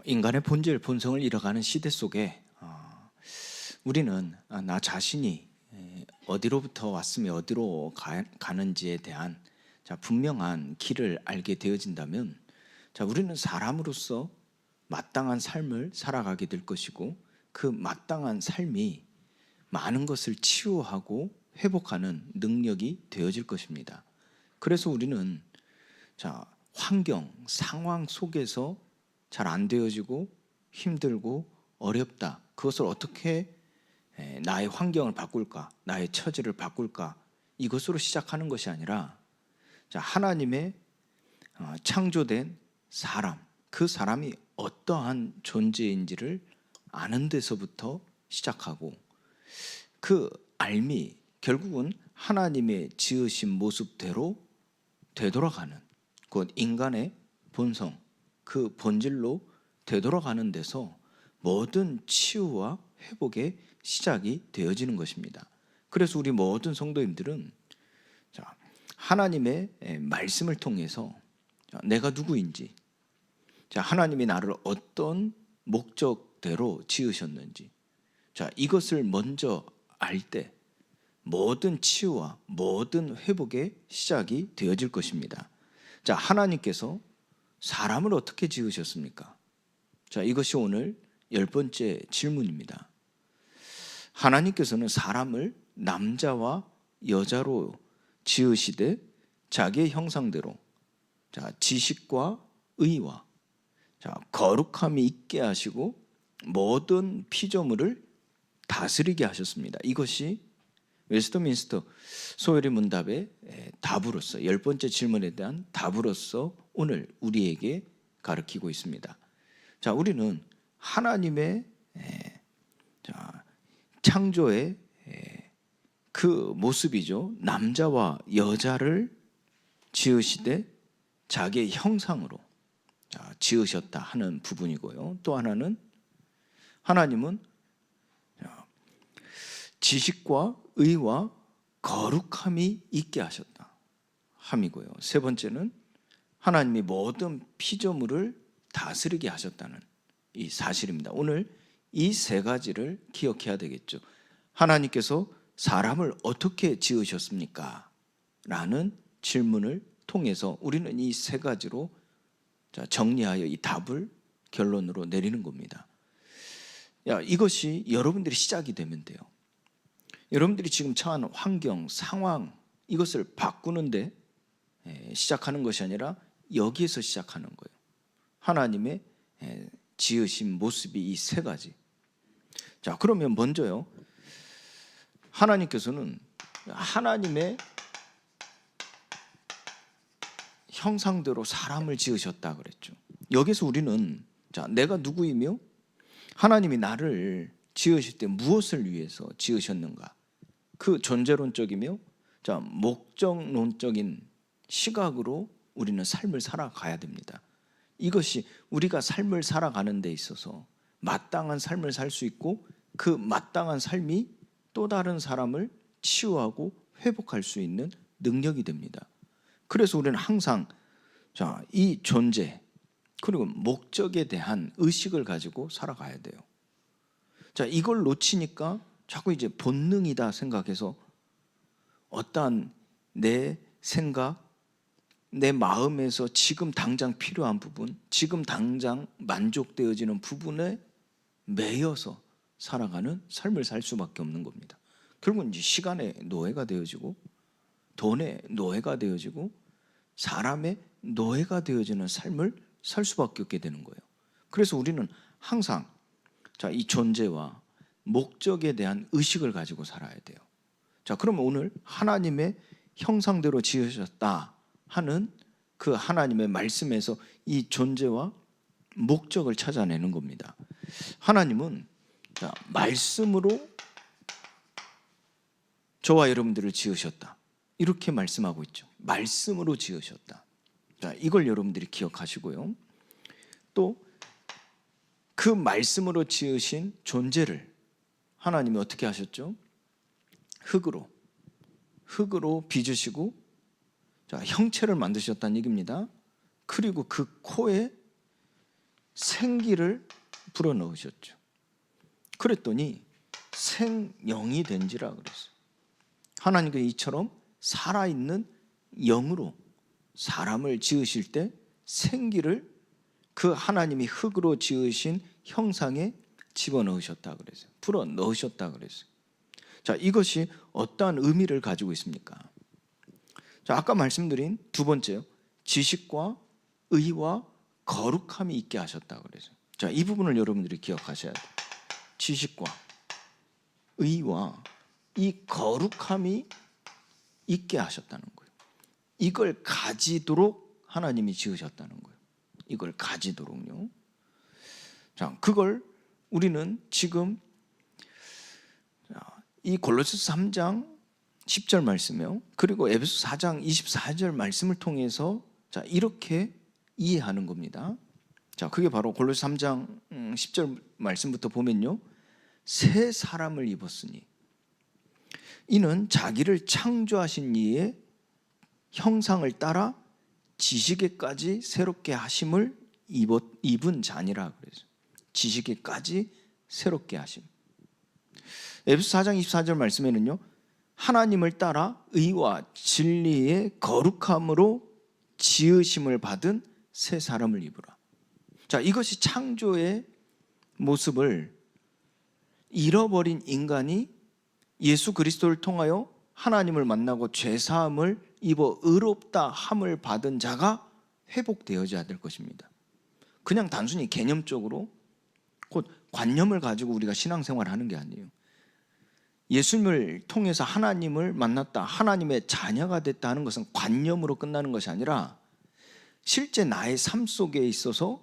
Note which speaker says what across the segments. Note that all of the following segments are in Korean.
Speaker 1: 인간의 본질, 본성을 잃어가는 시대 속에 우리는 나 자신이 어디로부터 왔으며 어디로 가는지에 대한 분명한 길을 알게 되어진다면 우리는 사람으로서 마땅한 삶을 살아가게 될 것이고, 그 마땅한 삶이 많은 것을 치유하고 회복하는 능력이 되어질 것입니다. 그래서 우리는 환경, 상황 속에서 잘 안 되어지고 힘들고 어렵다, 그것을 어떻게 나의 환경을 바꿀까, 나의 처지를 바꿀까, 이것으로 시작하는 것이 아니라 하나님의 창조된 사람, 그 사람이 어떠한 존재인지를 아는 데서부터 시작하고, 그 알미 결국은 하나님의 지으신 모습대로 되돌아가는, 곧 인간의 본성, 그 본질로 되돌아가는 데서 모든 치유와 회복의 시작이 되어지는 것입니다. 그래서 우리 모든 성도님들은 하나님의 말씀을 통해서 내가 누구인지, 하나님이 나를 어떤 목적대로 지으셨는지, 이것을 먼저 알 때 모든 치유와 모든 회복의 시작이 되어질 것입니다. 하나님께서 사람을 어떻게 지으셨습니까? 이것이 오늘 10번째 질문입니다. 하나님께서는 사람을 남자와 여자로 지으시되 자기의 형상대로 지식과 의와 거룩함이 있게 하시고 모든 피조물을 다스리게 하셨습니다. 이것이 웨스트민스터 소요리 문답의 답으로서, 10번째 질문에 대한 답으로서 오늘 우리에게 가르치고 있습니다. 우리는 하나님의 창조의 그 모습이죠. 남자와 여자를 지으시되 자기의 형상으로 지으셨다 하는 부분이고요. 또 하나는 하나님은 지식과 의와 거룩함이 있게 하셨다 함이고요. 세 번째는 하나님이 모든 피조물을 다스리게 하셨다는 이 사실입니다. 오늘 이 세 가지를 기억해야 되겠죠. 하나님께서 사람을 어떻게 지으셨습니까? 라는 질문을 통해서 우리는 이 세 가지로 정리하여 이 답을 결론으로 내리는 겁니다. 이것이 여러분들이 시작이 되면 돼요. 여러분들이 지금 처한 환경, 상황, 이것을 바꾸는데 시작하는 것이 아니라 여기에서 시작하는 거예요. 하나님의 지으신 모습이 이 세 가지. 그러면 먼저요, 하나님께서는 하나님의 형상대로 사람을 지으셨다 그랬죠. 여기서 우리는 내가 누구이며 하나님이 나를 지으실 때 무엇을 위해서 지으셨는가, 그 존재론적이며 목적론적인 시각으로 우리는 삶을 살아가야 됩니다. 이것이 우리가 삶을 살아가는 데 있어서 마땅한 삶을 살 수 있고, 그 마땅한 삶이 또 다른 사람을 치유하고 회복할 수 있는 능력이 됩니다. 그래서 우리는 항상 이 존재 그리고 목적에 대한 의식을 가지고 살아가야 돼요. 이걸 놓치니까 자꾸 이제 본능이다 생각해서 어떠한 내 생각, 내 마음에서 지금 당장 필요한 부분, 지금 당장 만족되어지는 부분에 매여서 살아가는 삶을 살 수밖에 없는 겁니다. 결국은 이제 시간의 노예가 되어지고, 돈의 노예가 되어지고, 사람의 노예가 되어지는 삶을 살 수밖에 없게 되는 거예요. 그래서 우리는 항상 이 존재와 목적에 대한 의식을 가지고 살아야 돼요. 그러면 오늘 하나님의 형상대로 지으셨다 하는 그 하나님의 말씀에서 이 존재와 목적을 찾아내는 겁니다. 하나님은 말씀으로 저와 여러분들을 지으셨다, 이렇게 말씀하고 있죠. 말씀으로 지으셨다. 이걸 여러분들이 기억하시고요. 또 그 말씀으로 지으신 존재를 하나님이 어떻게 하셨죠? 흙으로 빚으시고 형체를 만드셨다는 얘기입니다. 그리고 그 코에 생기를 불어넣으셨죠. 그랬더니 생영이 된지라 그랬어요. 하나님께서 이처럼 살아있는 영으로 사람을 지으실 때 생기를 그 하나님이 흙으로 지으신 형상에 집어넣으셨다 그랬어요. 불어넣으셨다 그랬어요. 자, 이것이 어떠한 의미를 가지고 있습니까? 자, 아까 말씀드린 두 번째요. 지식과 의와 거룩함이 있게 하셨다 그랬어요. 자, 이 부분을 여러분들이 기억하셔야 돼요. 지식과 의와 이 거룩함이 있게 하셨다는 거예요. 이걸 가지도록 하나님이 지으셨다는 거예요. 이걸 가지도록요. 자, 그걸 우리는 지금 이 골로새서 3장 10절 말씀이요. 그리고 에베소 4장 24절 말씀을 통해서 자, 이렇게 이해하는 겁니다. 자, 그게 바로 골로새 3장 10절 말씀부터 보면요. 새 사람을 입었으니 이는 자기를 창조하신 이의 형상을 따라 지식에까지 새롭게 하심을 입은 자니라 그래서 지식에까지 새롭게 하심. 에베소 4장 24절 말씀에는요. 하나님을 따라 의와 진리의 거룩함으로 지으심을 받은 새 사람을 입으라. 자, 이것이 창조의 모습을 잃어버린 인간이 예수 그리스도를 통하여 하나님을 만나고 죄사함을 입어 의롭다 함을 받은 자가 회복되어져야 될 것입니다. 그냥 단순히 개념적으로 곧 관념을 가지고 우리가 신앙생활을 하는 게 아니에요. 예수님을 통해서 하나님을 만났다, 하나님의 자녀가 됐다 하는 것은 관념으로 끝나는 것이 아니라 실제 나의 삶 속에 있어서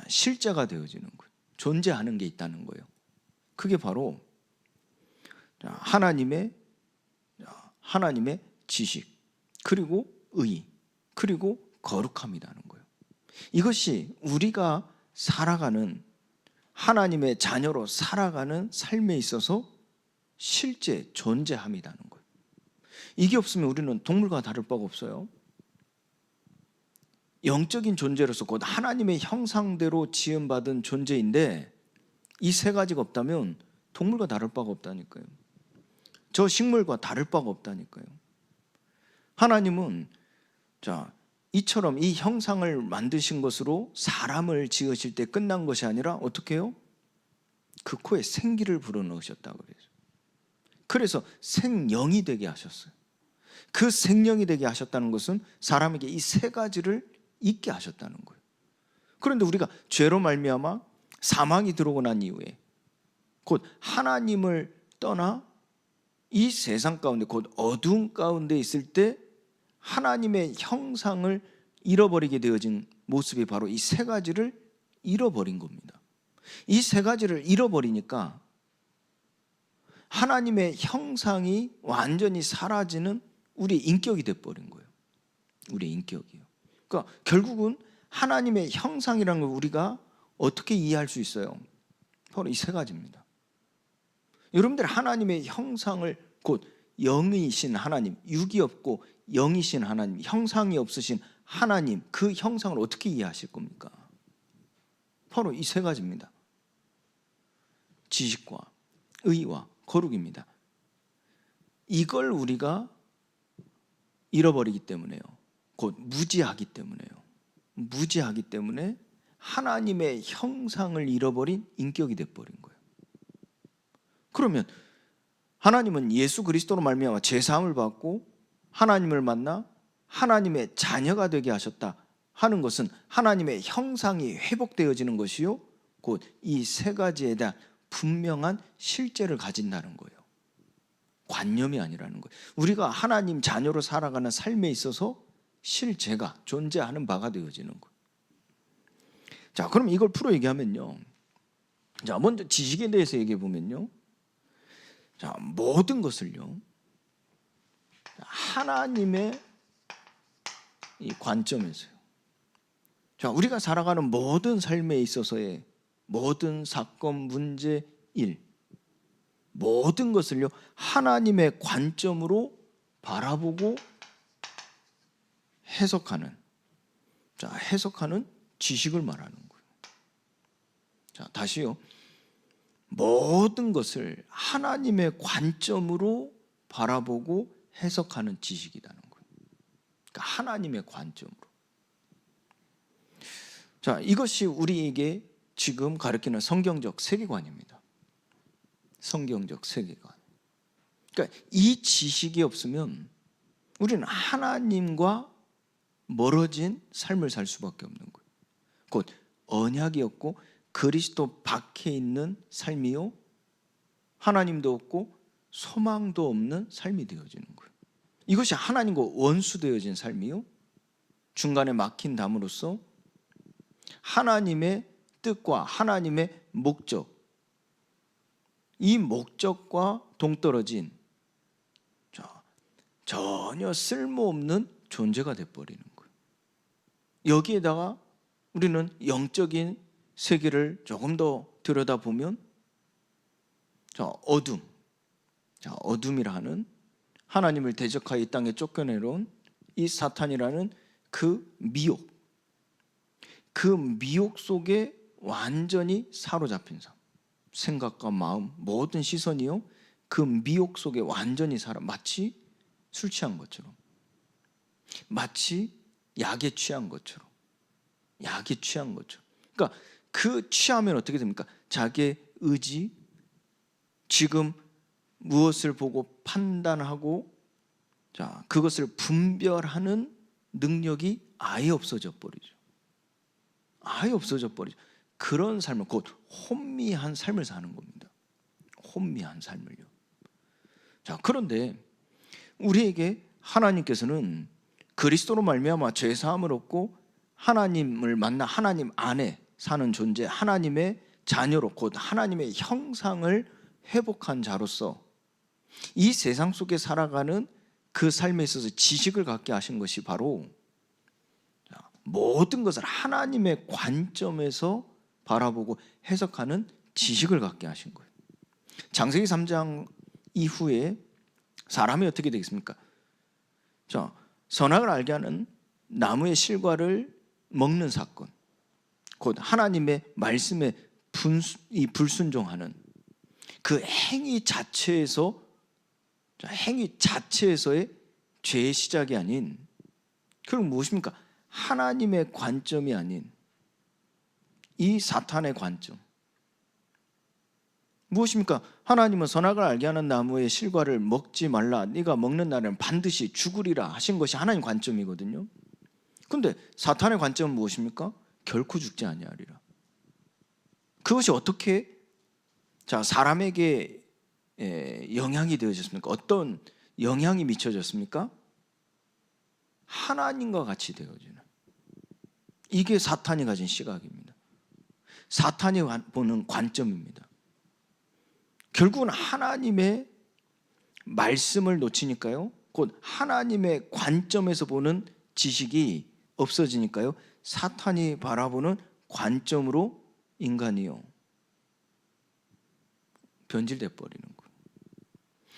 Speaker 1: 실제가 되어지는 거예요. 존재하는 게 있다는 거예요. 그게 바로 하나님의 지식, 그리고 의, 그리고 거룩함이라는 거예요. 이것이 우리가 살아가는 하나님의 자녀로 살아가는 삶에 있어서 실제 존재함이라는 거예요. 이게 없으면 우리는 동물과 다를 바가 없어요. 영적인 존재로서 곧 하나님의 형상대로 지음받은 존재인데 이 세 가지가 없다면 동물과 다를 바가 없다니까요. 저 식물과 다를 바가 없다니까요. 하나님은 이처럼 이 형상을 만드신 것으로 사람을 지으실 때 끝난 것이 아니라 어떻게 해요? 그 코에 생기를 불어넣으셨다고 그래요. 그래서 생명이 되게 하셨어요. 그 생명이 되게 하셨다는 것은 사람에게 이 세 가지를 있게 하셨다는 거예요. 그런데 우리가 죄로 말미암아 사망이 들어오고 난 이후에 곧 하나님을 떠나 이 세상 가운데 곧 어두운 가운데 있을 때 하나님의 형상을 잃어버리게 되어진 모습이 바로 이 세 가지를 잃어버린 겁니다. 이 세 가지를 잃어버리니까 하나님의 형상이 완전히 사라지는 우리 인격이 돼버린 거예요. 우리 인격이요. 그러니까 결국은 하나님의 형상이라는 걸 우리가 어떻게 이해할 수 있어요? 바로 이 세 가지입니다. 여러분들 하나님의 형상을 곧 영이신 하나님, 육이 없고 영이신 하나님, 형상이 없으신 하나님, 그 형상을 어떻게 이해하실 겁니까? 바로 이 세 가지입니다. 지식과 의와 거룩입니다. 이걸 우리가 잃어버리기 때문에요. 곧 무지하기 때문에요. 무지하기 때문에 하나님의 형상을 잃어버린 인격이 돼버린 거예요. 그러면 하나님은 예수 그리스도로 말미암아 죄사함을 받고 하나님을 만나 하나님의 자녀가 되게 하셨다 하는 것은 하나님의 형상이 회복되어지는 것이요 곧 이 세 가지에 대한 분명한 실제를 가진다는 거예요. 관념이 아니라는 거예요. 우리가 하나님 자녀로 살아가는 삶에 있어서 실제가 존재하는 바가 되어지는 거예요. 자, 그럼 이걸 풀어 얘기하면요. 자, 먼저 지식에 대해서 얘기해 보면요. 자, 모든 것을요. 하나님의 이 관점에서요. 자, 우리가 살아가는 모든 삶에 있어서의 모든 사건, 문제, 일, 모든 것을요. 하나님의 관점으로 바라보고 해석하는, 해석하는 지식을 말하는 거예요. 자, 다시요. 모든 것을 하나님의 관점으로 바라보고 해석하는 지식이라는 거예요. 그러니까 하나님의 관점으로. 자, 이것이 우리에게 지금 가르치는 성경적 세계관입니다. 성경적 세계관. 그러니까 이 지식이 없으면 우리는 하나님과 멀어진 삶을 살 수밖에 없는 거예요. 곧 언약이 없고 그리스도 밖에 있는 삶이요, 하나님도 없고 소망도 없는 삶이 되어지는 거예요. 이것이 하나님과 원수되어진 삶이요, 중간에 막힌 담으로써 하나님의 뜻과 하나님의 목적, 이 목적과 동떨어진 전혀 쓸모없는 존재가 돼버리는 거예요. 여기에다가 우리는 영적인 세계를 조금 더 들여다보면 어둠이라 하는 하나님을 대적하여 이 땅에 쫓겨내놓은 이 사탄이라는 그 미혹 속에 완전히 사로잡힌 삶, 생각과 마음, 모든 시선이요, 그 미혹 속에 완전히 마치 술 취한 것처럼, 마치 약에 취한 것처럼. 그러니까 그 취하면 어떻게 됩니까? 자기의 의지, 지금 무엇을 보고 판단하고 그것을 분별하는 능력이 아예 없어져 버리죠. 그런 삶을, 곧 혼미한 삶을 사는 겁니다. 혼미한 삶을요. 자, 그런데 우리에게 하나님께서는 그리스도로 말미암아 죄 사함을 얻고 하나님을 만나 하나님 안에 사는 존재, 하나님의 자녀로, 곧 하나님의 형상을 회복한 자로서 이 세상 속에 살아가는 그 삶에 있어서 지식을 갖게 하신 것이 바로 모든 것을 하나님의 관점에서 바라보고 해석하는 지식을 갖게 하신 거예요. 창세기 3장 이후에 사람이 어떻게 되겠습니까? 선악을 알게 하는 나무의 실과를 먹는 사건, 곧 하나님의 말씀에 불순종하는 그 행위 자체에서의 죄의 시작이 아닌, 그럼 무엇입니까? 하나님의 관점이 아닌 이 사탄의 관점. 무엇입니까? 하나님은 선악을 알게 하는 나무의 실과를 먹지 말라, 네가 먹는 날에는 반드시 죽으리라 하신 것이 하나님 관점이거든요. 그런데 사탄의 관점은 무엇입니까? 결코 죽지 아니하리라. 그것이 어떻게 사람에게 영향이 되어졌습니까? 어떤 영향이 미쳐졌습니까? 하나님과 같이 되어지는, 이게 사탄이 가진 시각입니다. 사탄이 보는 관점입니다. 결국은 하나님의 말씀을 놓치니까요, 곧 하나님의 관점에서 보는 지식이 없어지니까요, 사탄이 바라보는 관점으로 인간이요 변질돼 버리는 거예요.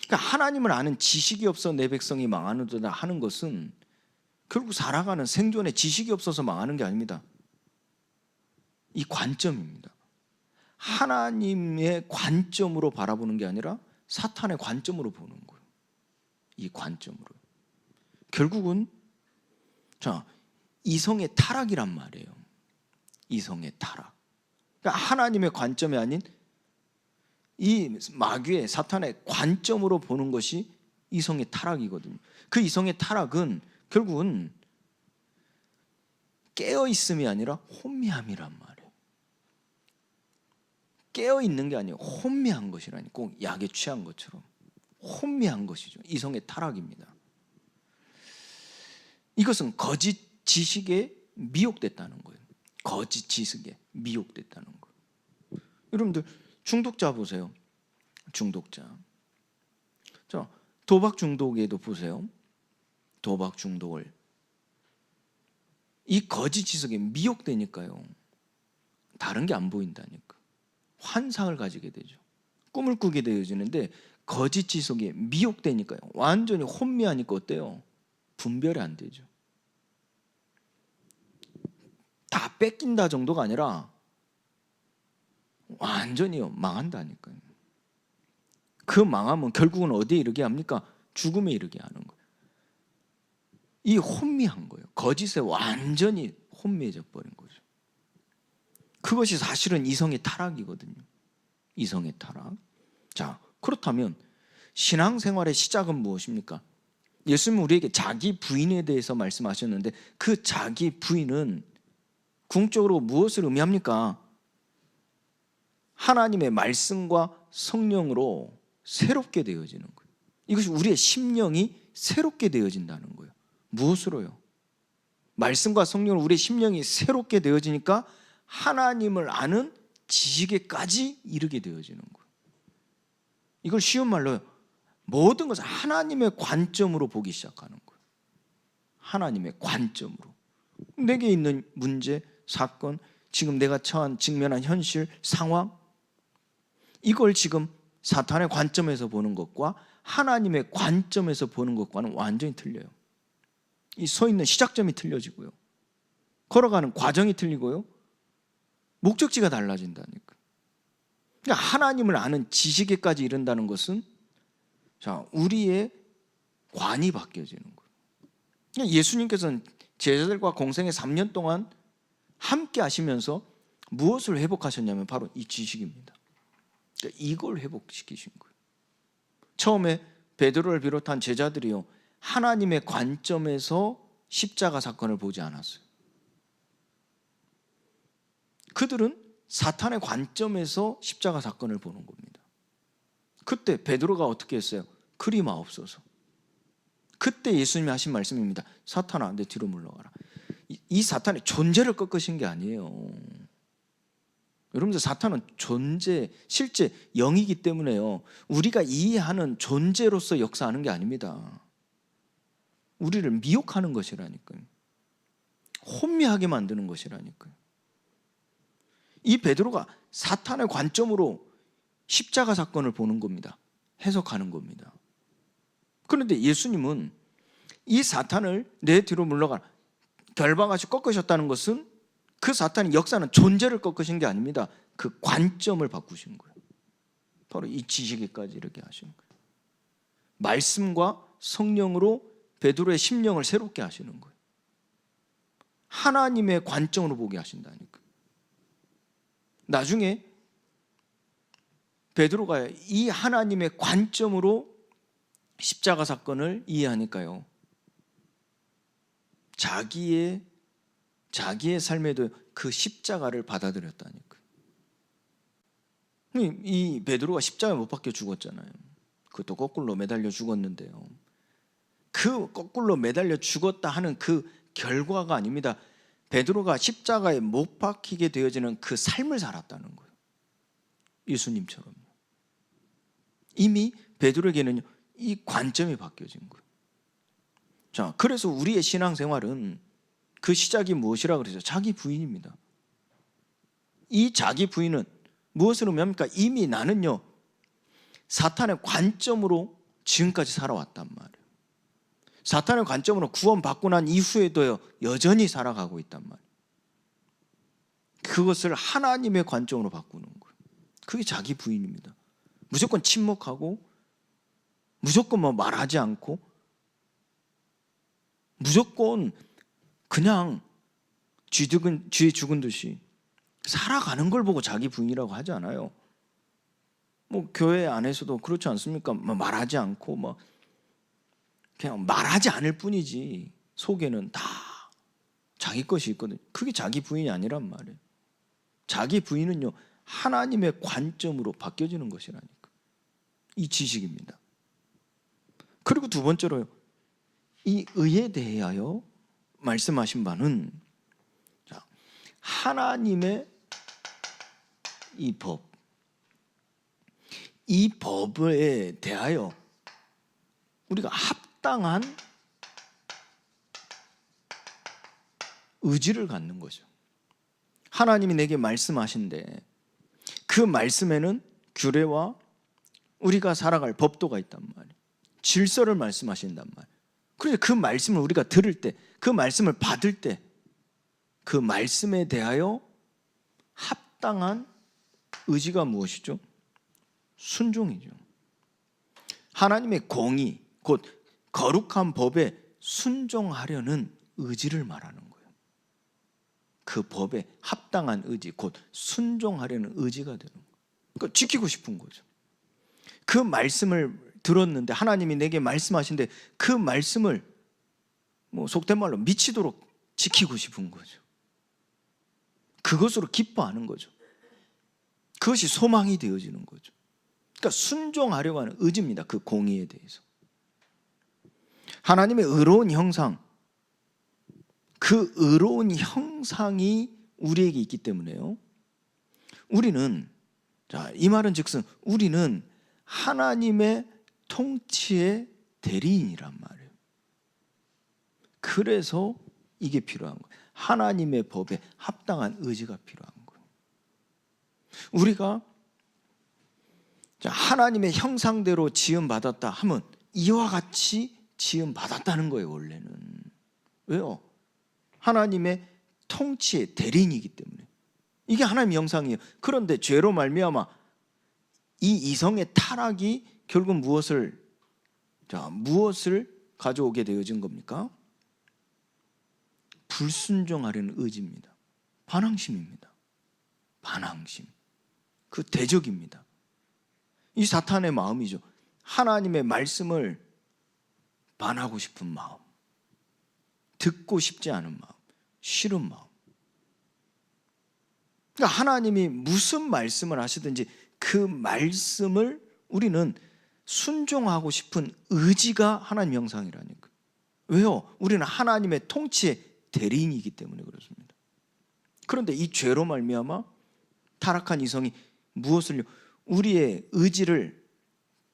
Speaker 1: 그러니까 하나님을 아는 지식이 없어 내 백성이 망하는도다 하는 것은 결국 살아가는 생존에 지식이 없어서 망하는 게 아닙니다. 이 관점입니다. 하나님의 관점으로 바라보는 게 아니라 사탄의 관점으로 보는 거예요. 이 관점으로. 결국은 이성의 타락이란 말이에요. 이성의 타락. 그러니까 하나님의 관점이 아닌 이 마귀의 사탄의 관점으로 보는 것이 이성의 타락이거든요. 그 이성의 타락은 결국은 깨어있음이 아니라 혼미함이란 말이에요. 깨어있는 게 아니에요. 혼미한 것이라니, 꼭 약에 취한 것처럼 혼미한 것이죠. 이성의 타락입니다. 이것은 거짓 지식에 미혹됐다는 거예요. 거짓 지식에 미혹됐다는 거예요. 여러분들 중독자 보세요. 중독자. 도박 중독에도 보세요. 도박 중독을 이 거짓 지식에 미혹되니까요, 다른 게 안 보인다니까. 환상을 가지게 되죠. 꿈을 꾸게 되어지는데 거짓 지식에 미혹되니까요, 완전히 혼미하니까 어때요? 분별이 안 되죠. 다 뺏긴다 정도가 아니라 완전히요 망한다니까요. 그 망하면 결국은 어디에 이르게 합니까? 죽음에 이르게 하는 거예요. 이 혼미한 거예요. 거짓에 완전히 혼미해져 버린 거죠. 그것이 사실은 이성의 타락이거든요. 이성의 타락. 자, 그렇다면 신앙생활의 시작은 무엇입니까? 예수님은 우리에게 자기 부인에 대해서 말씀하셨는데 그 자기 부인은 궁극적으로 무엇을 의미합니까? 하나님의 말씀과 성령으로 새롭게 되어지는 거예요. 이것이 우리의 심령이 새롭게 되어진다는 거예요. 무엇으로요? 말씀과 성령으로 우리의 심령이 새롭게 되어지니까 하나님을 아는 지식에까지 이르게 되어지는 거예요. 이걸 쉬운 말로 모든 것을 하나님의 관점으로 보기 시작하는 거예요. 하나님의 관점으로. 내게 있는 문제, 사건, 지금 내가 직면한 현실, 상황, 이걸 지금 사탄의 관점에서 보는 것과 하나님의 관점에서 보는 것과는 완전히 틀려요. 이 서 있는 시작점이 틀려지고요. 걸어가는 과정이 틀리고요. 목적지가 달라진다니까. 그러니까 하나님을 아는 지식에까지 이른다는 것은 자, 우리의 관이 바뀌어지는 거예요. 그러니까 예수님께서는 제자들과 공생의 3년 동안 함께 하시면서 무엇을 회복하셨냐면 바로 이 지식입니다. 그러니까 이걸 회복시키신 거예요. 처음에 베드로를 비롯한 제자들이요 하나님의 관점에서 십자가 사건을 보지 않았어요. 그들은 사탄의 관점에서 십자가 사건을 보는 겁니다. 그때 베드로가 어떻게 했어요? 그리 마옵소서. 그때 예수님이 하신 말씀입니다. 사탄아 내 뒤로 물러가라. 이 사탄의 존재를 꺾으신 게 아니에요. 여러분들 사탄은 존재, 실제 영이기 때문에요 우리가 이해하는 존재로서 역사하는 게 아닙니다. 우리를 미혹하는 것이라니까요. 혼미하게 만드는 것이라니까요. 이 베드로가 사탄의 관점으로 십자가 사건을 보는 겁니다. 해석하는 겁니다. 그런데 예수님은 이 사탄을 내 뒤로 물러가라 결박같이 꺾으셨다는 것은 그 사탄의 역사는 존재를 꺾으신 게 아닙니다. 그 관점을 바꾸신 거예요. 바로 이 지식에까지 이렇게 하신 거예요. 말씀과 성령으로 베드로의 심령을 새롭게 하시는 거예요. 하나님의 관점으로 보게 하신다니까. 나중에 베드로가 이 하나님의 관점으로 십자가 사건을 이해하니까요. 자기의 삶에도 그 십자가를 받아들였다니까요. 이 베드로가 십자가에 못 박혀 죽었잖아요. 그것도 거꾸로 매달려 죽었는데요. 그 거꾸로 매달려 죽었다 하는 그 결과가 아닙니다. 베드로가 십자가에 못 박히게 되어지는 그 삶을 살았다는 거예요. 예수님처럼요. 이미 베드로에게는 이 관점이 바뀌어진 거예요. 자, 그래서 우리의 신앙생활은 그 시작이 무엇이라고 그러죠? 자기 부인입니다. 이 자기 부인은 무엇을 의미합니까? 이미 나는요 사탄의 관점으로 지금까지 살아왔단 말이에요. 사탄의 관점으로 구원받고 난 이후에도요 여전히 살아가고 있단 말이에요. 그것을 하나님의 관점으로 바꾸는 거예요. 그게 자기 부인입니다. 무조건 침묵하고 무조건 말하지 않고 무조건 그냥 쥐 죽은 듯이 살아가는 걸 보고 자기 부인이라고 하지 않아요. 교회 안에서도 그렇지 않습니까? 말하지 않고 그냥 말하지 않을 뿐이지 속에는 다 자기 것이 있거든요. 그게 자기 부인이 아니란 말이에요. 자기 부인은요 하나님의 관점으로 바뀌어지는 것이라니까. 이 지식입니다. 그리고 두 번째로요 이 의에 대하여 말씀하신 바는 하나님의 이 법, 이 법에 대하여 우리가 합당한 의지를 갖는 거죠. 하나님이 내게 말씀하신데 그 말씀에는 규례와 우리가 살아갈 법도가 있단 말이에요. 질서를 말씀하신단 말이에요. 그래서 그 말씀을 우리가 들을 때, 그 말씀을 받을 때 그 말씀에 대하여 합당한 의지가 무엇이죠? 순종이죠. 하나님의 공의, 곧 거룩한 법에 순종하려는 의지를 말하는 거예요. 그 법에 합당한 의지, 곧 순종하려는 의지가 되는 거예요. 그러니까 지키고 싶은 거죠. 그 말씀을 들었는데 하나님이 내게 말씀하신데 그 말씀을 속된 말로 미치도록 지키고 싶은 거죠. 그것으로 기뻐하는 거죠. 그것이 소망이 되어지는 거죠. 그러니까 순종하려고 하는 의지입니다. 그 공의에 대해서. 하나님의 의로운 형상, 그 의로운 형상이 우리에게 있기 때문에요. 우리는, 이 말은 즉슨 우리는 하나님의 통치의 대리인이란 말이에요. 그래서 이게 필요한 거예요. 하나님의 법에 합당한 의지가 필요한 거예요. 우리가 하나님의 형상대로 지음받았다 하면 이와 같이 지음받았다는 거예요. 원래는. 왜요? 하나님의 통치의 대리인이기 때문에. 이게 하나님의 형상이에요. 그런데 죄로 말미암아 이 이성의 타락이 결국 무엇을 가져오게 되어진 겁니까? 불순종하려는 의지입니다. 반항심입니다. 반항심. 그 대적입니다. 이 사탄의 마음이죠. 하나님의 말씀을 반하고 싶은 마음, 듣고 싶지 않은 마음, 싫은 마음. 그러니까 하나님이 무슨 말씀을 하시든지 그 말씀을 우리는 순종하고 싶은 의지가 하나님 형상이라니까요. 왜요? 우리는 하나님의 통치의 대리인이기 때문에 그렇습니다. 그런데 이 죄로 말미암아 타락한 이성이 무엇을요? 우리의 의지를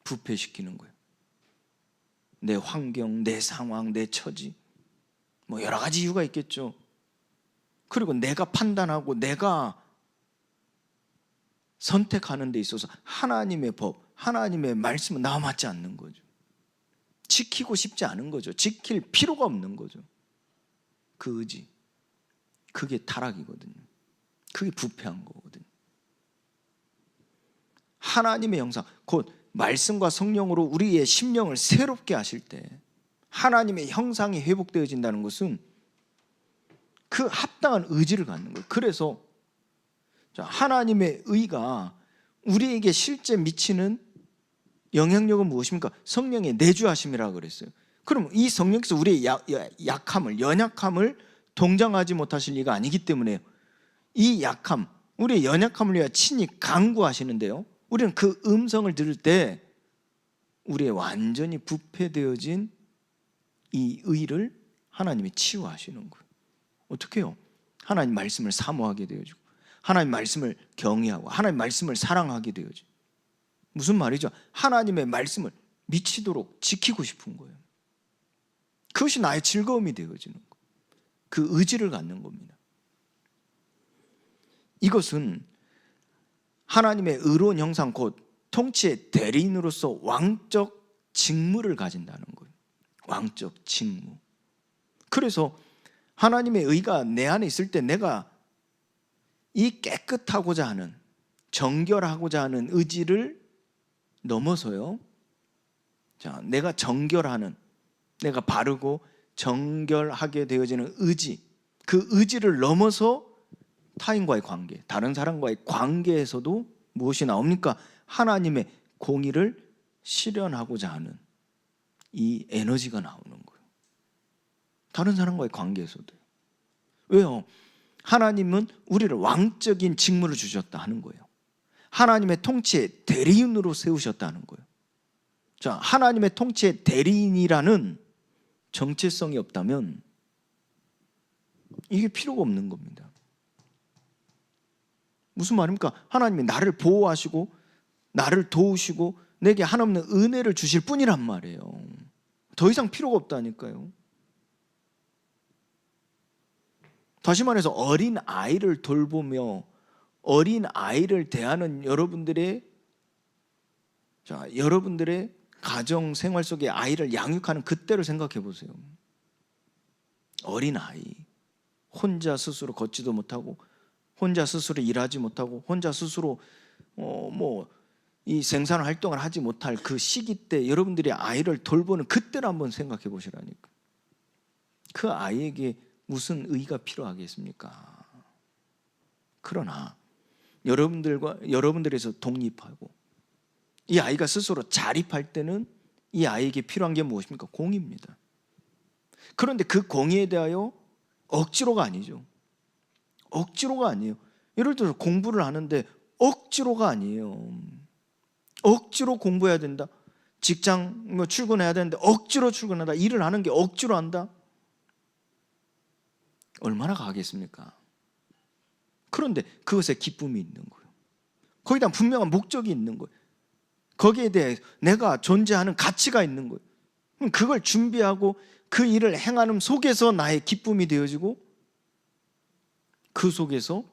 Speaker 1: 부패시키는 거예요. 내 환경, 내 상황, 내 처지, 여러 가지 이유가 있겠죠. 그리고 내가 판단하고 내가 선택하는 데 있어서 하나님의 법, 하나님의 말씀은 나와 맞지 않는 거죠. 지키고 싶지 않은 거죠. 지킬 필요가 없는 거죠. 그 의지, 그게 타락이거든요. 그게 부패한 거거든요. 하나님의 형상, 곧 말씀과 성령으로 우리의 심령을 새롭게 하실 때 하나님의 형상이 회복되어진다는 것은 그 합당한 의지를 갖는 거예요. 그래서 하나님의 의가 우리에게 실제 미치는 영향력은 무엇입니까? 성령의 내주하심이라고 그랬어요. 그럼 이 성령께서 우리의 약함을, 연약함을 동정하지 못하실 리가 아니기 때문에 이 약함, 우리의 연약함을 위하여 친히 간구하시는데요, 우리는 그 음성을 들을 때 우리의 완전히 부패되어진 이 의를 하나님이 치유하시는 거예요. 어떻게 해요? 하나님 말씀을 사모하게 되어지고 하나님 말씀을 경외하고 하나님 말씀을 사랑하게 되어지고. 무슨 말이죠? 하나님의 말씀을 미치도록 지키고 싶은 거예요. 그것이 나의 즐거움이 되어지는 거예요. 그 의지를 갖는 겁니다. 이것은 하나님의 의로운 형상, 곧 통치의 대리인으로서 왕적 직무를 가진다는 거예요. 왕적 직무. 그래서 하나님의 의가 내 안에 있을 때 내가 이 깨끗하고자 하는, 정결하고자 하는 의지를 넘어서요, 내가 정결하는, 내가 바르고 정결하게 되어지는 의지, 그 의지를 넘어서 타인과의 관계, 다른 사람과의 관계에서도 무엇이 나옵니까? 하나님의 공의를 실현하고자 하는 이 에너지가 나오는 거예요. 다른 사람과의 관계에서도요. 왜요? 하나님은 우리를 왕적인 직무를 주셨다 하는 거예요. 하나님의 통치의 대리인으로 세우셨다는 거예요. 하나님의 통치의 대리인이라는 정체성이 없다면 이게 필요가 없는 겁니다. 무슨 말입니까? 하나님이 나를 보호하시고 나를 도우시고 내게 한없는 은혜를 주실 뿐이란 말이에요. 더 이상 필요가 없다니까요. 다시 말해서 어린 아이를 돌보며 어린 아이를 대하는 여러분들의 가정 생활 속의 아이를 양육하는 그때를 생각해 보세요. 어린 아이, 혼자 스스로 걷지도 못하고 혼자 스스로 일하지 못하고 혼자 스스로 이 생산 활동을 하지 못할 그 시기 때 여러분들이 아이를 돌보는 그때를 한번 생각해 보시라니까. 그 아이에게 무슨 의가 필요하겠습니까? 그러나 여러분들에서 독립하고 이 아이가 스스로 자립할 때는 이 아이에게 필요한 게 무엇입니까? 공의입니다. 그런데 그 공의에 대하여 억지로가 아니죠. 억지로가 아니에요. 예를 들어서 공부를 하는데 억지로가 아니에요. 억지로 공부해야 된다. 직장 출근해야 되는데 억지로 출근한다. 일을 하는 게 억지로 한다. 얼마나 가겠습니까? 그런데 그것에 기쁨이 있는 거예요. 거기다 분명한 목적이 있는 거예요. 거기에 대해 내가 존재하는 가치가 있는 거예요. 그럼 그걸 준비하고 그 일을 행하는 속에서 나의 기쁨이 되어지고 그 속에서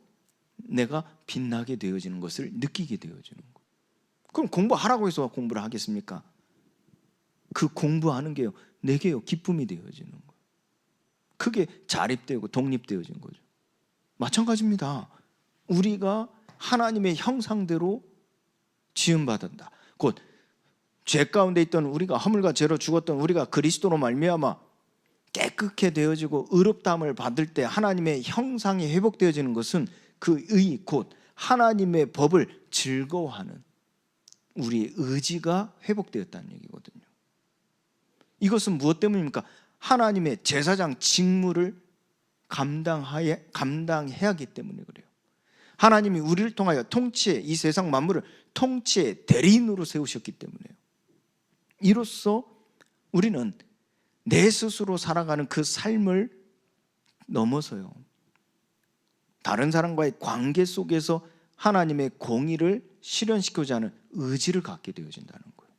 Speaker 1: 내가 빛나게 되어지는 것을 느끼게 되어지는 거예요. 그럼 공부하라고 해서 공부를 하겠습니까? 그 공부하는 게요, 내게요 기쁨이 되어지는 거예요. 그게 자립되고 독립되어진 거죠. 마찬가지입니다. 우리가 하나님의 형상대로 지음받았다. 곧 죄 가운데 있던 우리가, 허물과 죄로 죽었던 우리가 그리스도로 말미암아 깨끗게 되어지고 의롭다함을 받을 때 하나님의 형상이 회복되어지는 것은 그 의, 곧 하나님의 법을 즐거워하는 우리의 의지가 회복되었다는 얘기거든요. 이것은 무엇 때문입니까? 하나님의 제사장 직무를 감당해야 하기 때문에 그래요. 하나님이 우리를 통하여 이 세상 만물을 통치의 대리인으로 세우셨기 때문에요. 이로써 우리는 내 스스로 살아가는 그 삶을 넘어서요, 다른 사람과의 관계 속에서 하나님의 공의를 실현시키고자 하는 의지를 갖게 되어진다는 거예요.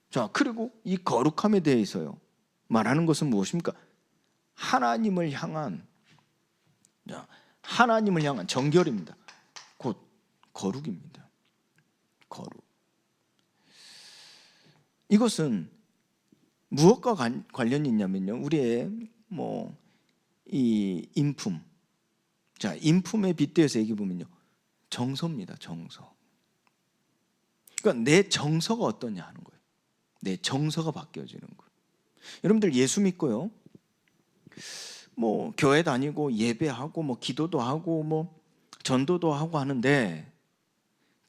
Speaker 1: 자, 그리고 이 거룩함에 대해서요 말하는 것은 무엇입니까? 하나님을 향한 정결입니다. 곧 거룩입니다. 거룩. 이것은 무엇과 관련이 있냐면요, 우리의 이 인품. 자, 인품에 빗대어서 얘기해 보면요, 정서입니다. 정서. 그러니까 내 정서가 어떠냐 하는 거예요. 내 정서가 바뀌어지는 거예요. 여러분들 예수 믿고요, 교회 다니고 예배하고 기도도 하고 전도도 하고 하는데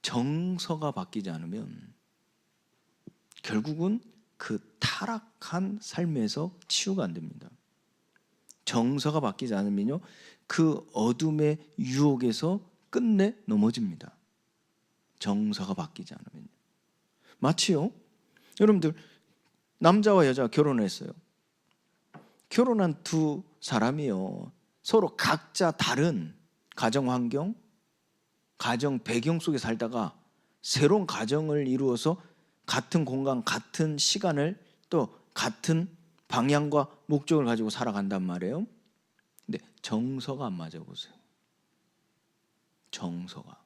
Speaker 1: 정서가 바뀌지 않으면 결국은 그 타락한 삶에서 치유가 안 됩니다. 정서가 바뀌지 않으면요, 그 어둠의 유혹에서 끝내 넘어집니다. 정서가 바뀌지 않으면. 마치요, 여러분들 남자와 여자가 결혼했어요. 결혼한 두 사람이요, 서로 각자 다른 가정 환경, 가정 배경 속에 살다가 새로운 가정을 이루어서 같은 공간, 같은 시간을 또 같은 방향과 목적을 가지고 살아간단 말이에요. 근데 정서가 안 맞아 보세요. 정서가.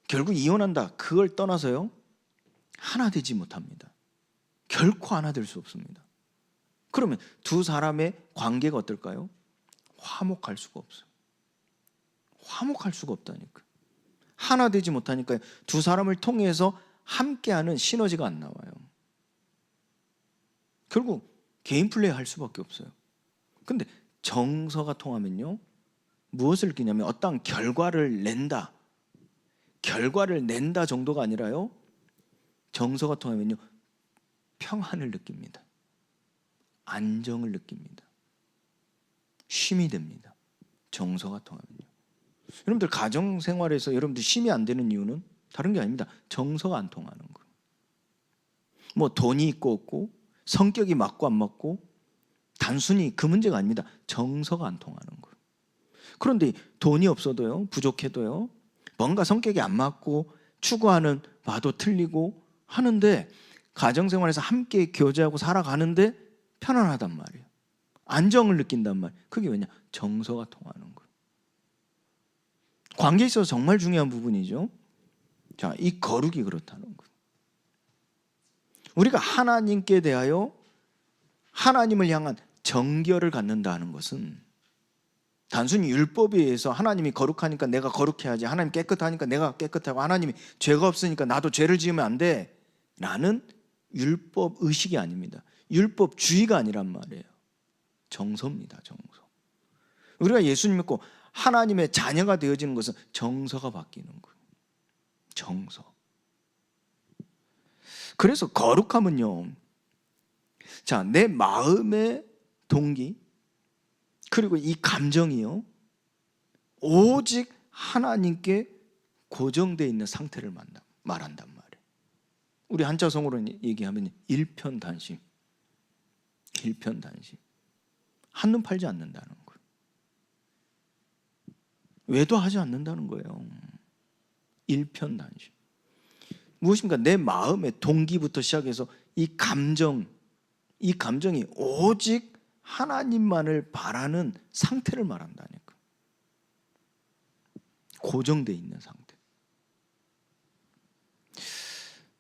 Speaker 1: 결국 이혼한다, 그걸 떠나서요, 하나 되지 못합니다. 결코 하나 될 수 없습니다. 그러면 두 사람의 관계가 어떨까요? 화목할 수가 없어요. 화목할 수가 없다니까. 하나 되지 못하니까요, 두 사람을 통해서 함께하는 시너지가 안 나와요. 결국 개인 플레이 할 수밖에 없어요. 근데 정서가 통하면요, 무엇을 느끼냐면 어떤 결과를 낸다 정도가 아니라요, 정서가 통하면요, 평안을 느낍니다. 안정을 느낍니다. 쉼이 됩니다. 정서가 통하면요. 여러분들 가정생활에서 여러분들 쉼이 안 되는 이유는 다른 게 아닙니다. 정서가 안 통하는 거예요. 돈이 있고 없고, 성격이 맞고 안 맞고, 단순히 그 문제가 아닙니다. 정서가 안 통하는 거예요. 그런데 돈이 없어도요, 부족해도요, 뭔가 성격이 안 맞고 추구하는 바도 틀리고 하는데 가정생활에서 함께 교제하고 살아가는데 편안하단 말이에요. 안정을 느낀단 말이에요. 그게 왜냐? 정서가 통하는 거예요. 관계에 있어서 정말 중요한 부분이죠. 자, 이 거룩이 그렇다는 거예요. 우리가 하나님께 대하여 하나님을 향한 정결을 갖는다는 것은 단순히 율법에 의해서 하나님이 거룩하니까 내가 거룩해야지, 하나님 깨끗하니까 내가 깨끗하고, 하나님이 죄가 없으니까 나도 죄를 지으면 안 돼 라는 율법 의식이 아닙니다. 율법주의가 아니란 말이에요. 정서입니다. 정서. 우리가 예수님 믿고 하나님의 자녀가 되어지는 것은 정서가 바뀌는 거예요. 정서. 그래서 거룩함은요, 자, 내 마음의 동기 그리고 이 감정이요, 오직 하나님께 고정되어 있는 상태를 말한단 말이에요. 우리 한자성어로 얘기하면 일편단심. 일편단심. 한눈 팔지 않는다는 거예요. 외도하지 않는다는 거예요. 일편단심. 무엇입니까? 내 마음의 동기부터 시작해서 이 감정이 오직 하나님만을 바라는 상태를 말한다니까. 고정되어 있는 상태.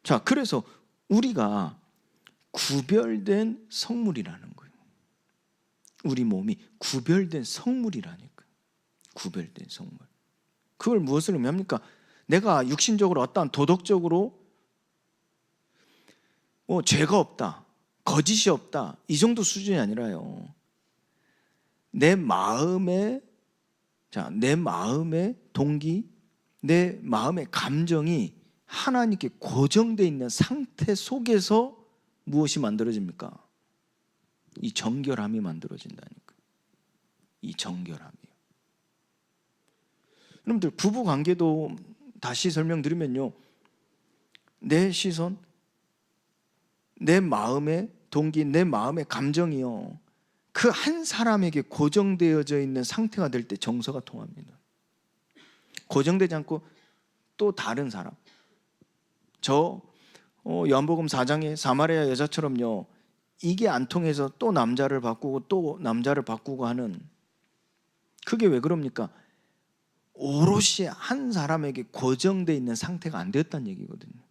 Speaker 1: 자, 그래서 우리가 구별된 성물이라는 거예요. 우리 몸이 구별된 성물이라니까. 구별된 성물. 그걸 무엇을 의미합니까? 내가 육신적으로 어떠한 도덕적으로 죄가 없다, 거짓이 없다, 이 정도 수준이 아니라요, 내 마음의 동기, 내 마음의 감정이 하나님께 고정되어 있는 상태 속에서 무엇이 만들어집니까? 이 정결함이 만들어진다니까. 이 정결함이요. 여러분들, 부부 관계도 다시 설명드리면요, 내 시선, 내 마음의 동기, 내 마음의 감정이요, 그 한 사람에게 고정되어져 있는 상태가 될 때 정서가 통합니다. 고정되지 않고 또 다른 사람, 요한복음 4장의 사마리아 여자처럼요, 이게 안 통해서 또 남자를 바꾸고 또 남자를 바꾸고 하는, 그게 왜 그럽니까? 오롯이 한 사람에게 고정되어 있는 상태가 안 되었다는 얘기거든요.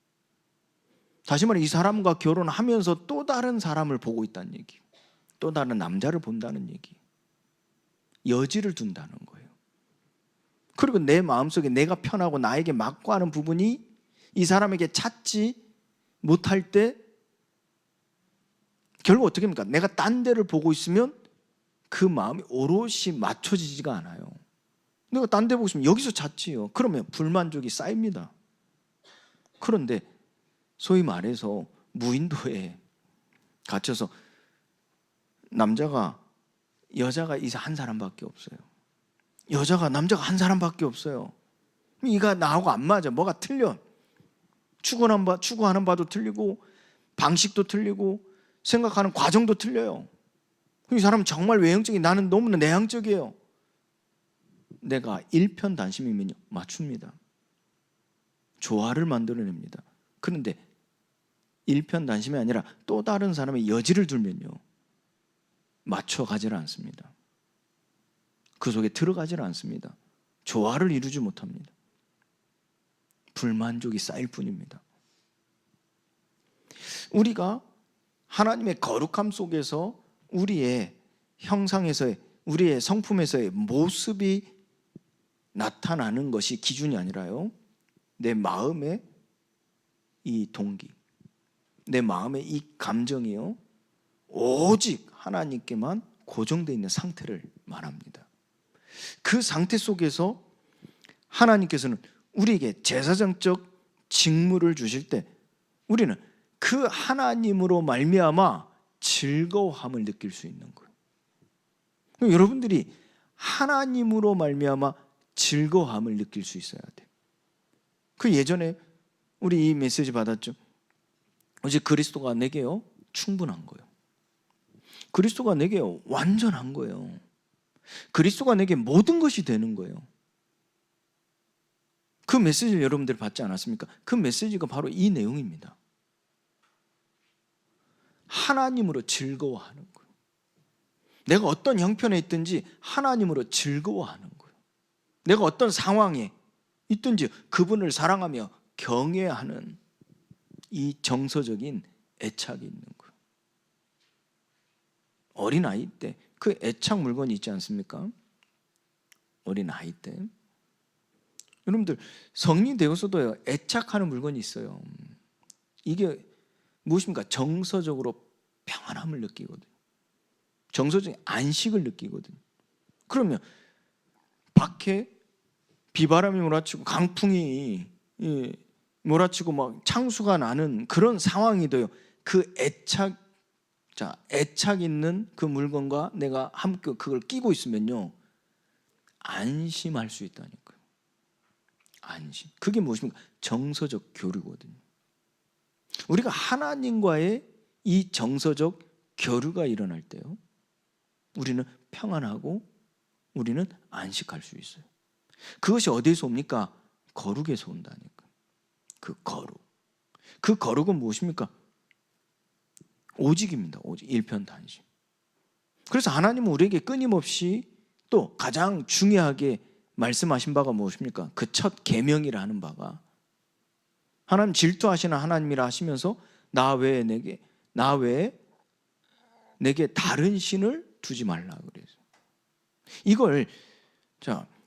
Speaker 1: 다시 말해, 이 사람과 결혼하면서 또 다른 사람을 보고 있다는 얘기, 또 다른 남자를 본다는 얘기, 여지를 둔다는 거예요. 그리고 내 마음속에 내가 편하고 나에게 맞고 하는 부분이 이 사람에게 찾지 못할 때 결국 어떻게 합니까? 내가 딴 데를 보고 있으면 그 마음이 오롯이 맞춰지지가 않아요. 내가 딴 데 보고 있으면 여기서 찾지요. 그러면 불만족이 쌓입니다. 그런데 소위 말해서 무인도에 갇혀서 여자가 이제 한 사람밖에 없어요. 남자가 한 사람밖에 없어요. 이가 나하고 안 맞아. 뭐가 틀려. 추구하는 바도 틀리고, 방식도 틀리고, 생각하는 과정도 틀려요. 이 사람은 정말 외형적인, 나는 너무나 내향적이에요. 내가 일편단심이면요, 맞춥니다. 조화를 만들어냅니다. 그런데 일편단심이 아니라 또 다른 사람의 여지를 두면요, 맞춰가지를 않습니다. 그 속에 들어가지를 않습니다. 조화를 이루지 못합니다. 불만족이 쌓일 뿐입니다. 우리가 하나님의 거룩함 속에서 우리의 형상에서의, 우리의 성품에서의 모습이 나타나는 것이 기준이 아니라요, 내 마음의 이 동기, 내 마음의 이 감정이요, 오직 하나님께만 고정되어 있는 상태를 말합니다. 그 상태 속에서 하나님께서는 우리에게 제사장적 직무를 주실 때 우리는 그 하나님으로 말미암아 즐거워함을 느낄 수 있는 거예요. 여러분들이 하나님으로 말미암아 즐거워함을 느낄 수 있어야 돼요. 그 예전에 우리 이 메시지 받았죠. 오직 그리스도가 내게요 충분한 거예요. 그리스도가 내게 완전한 거예요. 그리스도가 내게 모든 것이 되는 거예요. 그 메시지를 여러분들 받지 않았습니까? 그 메시지가 바로 이 내용입니다. 하나님으로 즐거워하는 거예요. 내가 어떤 형편에 있든지 하나님으로 즐거워하는 거예요. 내가 어떤 상황에 있든지 그분을 사랑하며 경외하는 이 정서적인 애착이 있는 거예요. 어린아이 때 그 애착 물건이 있지 않습니까? 어린 아이 때. 여러분들 성인이 되어서도요, 애착하는 물건이 있어요. 이게 무엇입니까? 정서적으로 평안함을 느끼거든요. 정서적인 안식을 느끼거든요. 그러면 밖에 비바람이 몰아치고 강풍이 몰아치고 막 창수가 나는 그런 상황이도요, 그 애착 있는 그 물건과 내가 함께 그걸 끼고 있으면요, 안심할 수 있다니까요. 안심. 그게 무엇입니까? 정서적 교류거든요. 우리가 하나님과의 이 정서적 교류가 일어날 때요, 우리는 평안하고 우리는 안식할 수 있어요. 그것이 어디에서 옵니까? 거룩에서 온다니까. 그 거룩. 그 거룩은 무엇입니까? 오직입니다. 오직. 일편단심. 그래서 하나님은 우리에게 끊임없이 또 가장 중요하게 말씀하신 바가 무엇입니까? 그 첫 계명이라 하는 바가, 하나님 질투하시는 하나님이라 하시면서 나 외에 내게 다른 신을 두지 말라 그래서. 이걸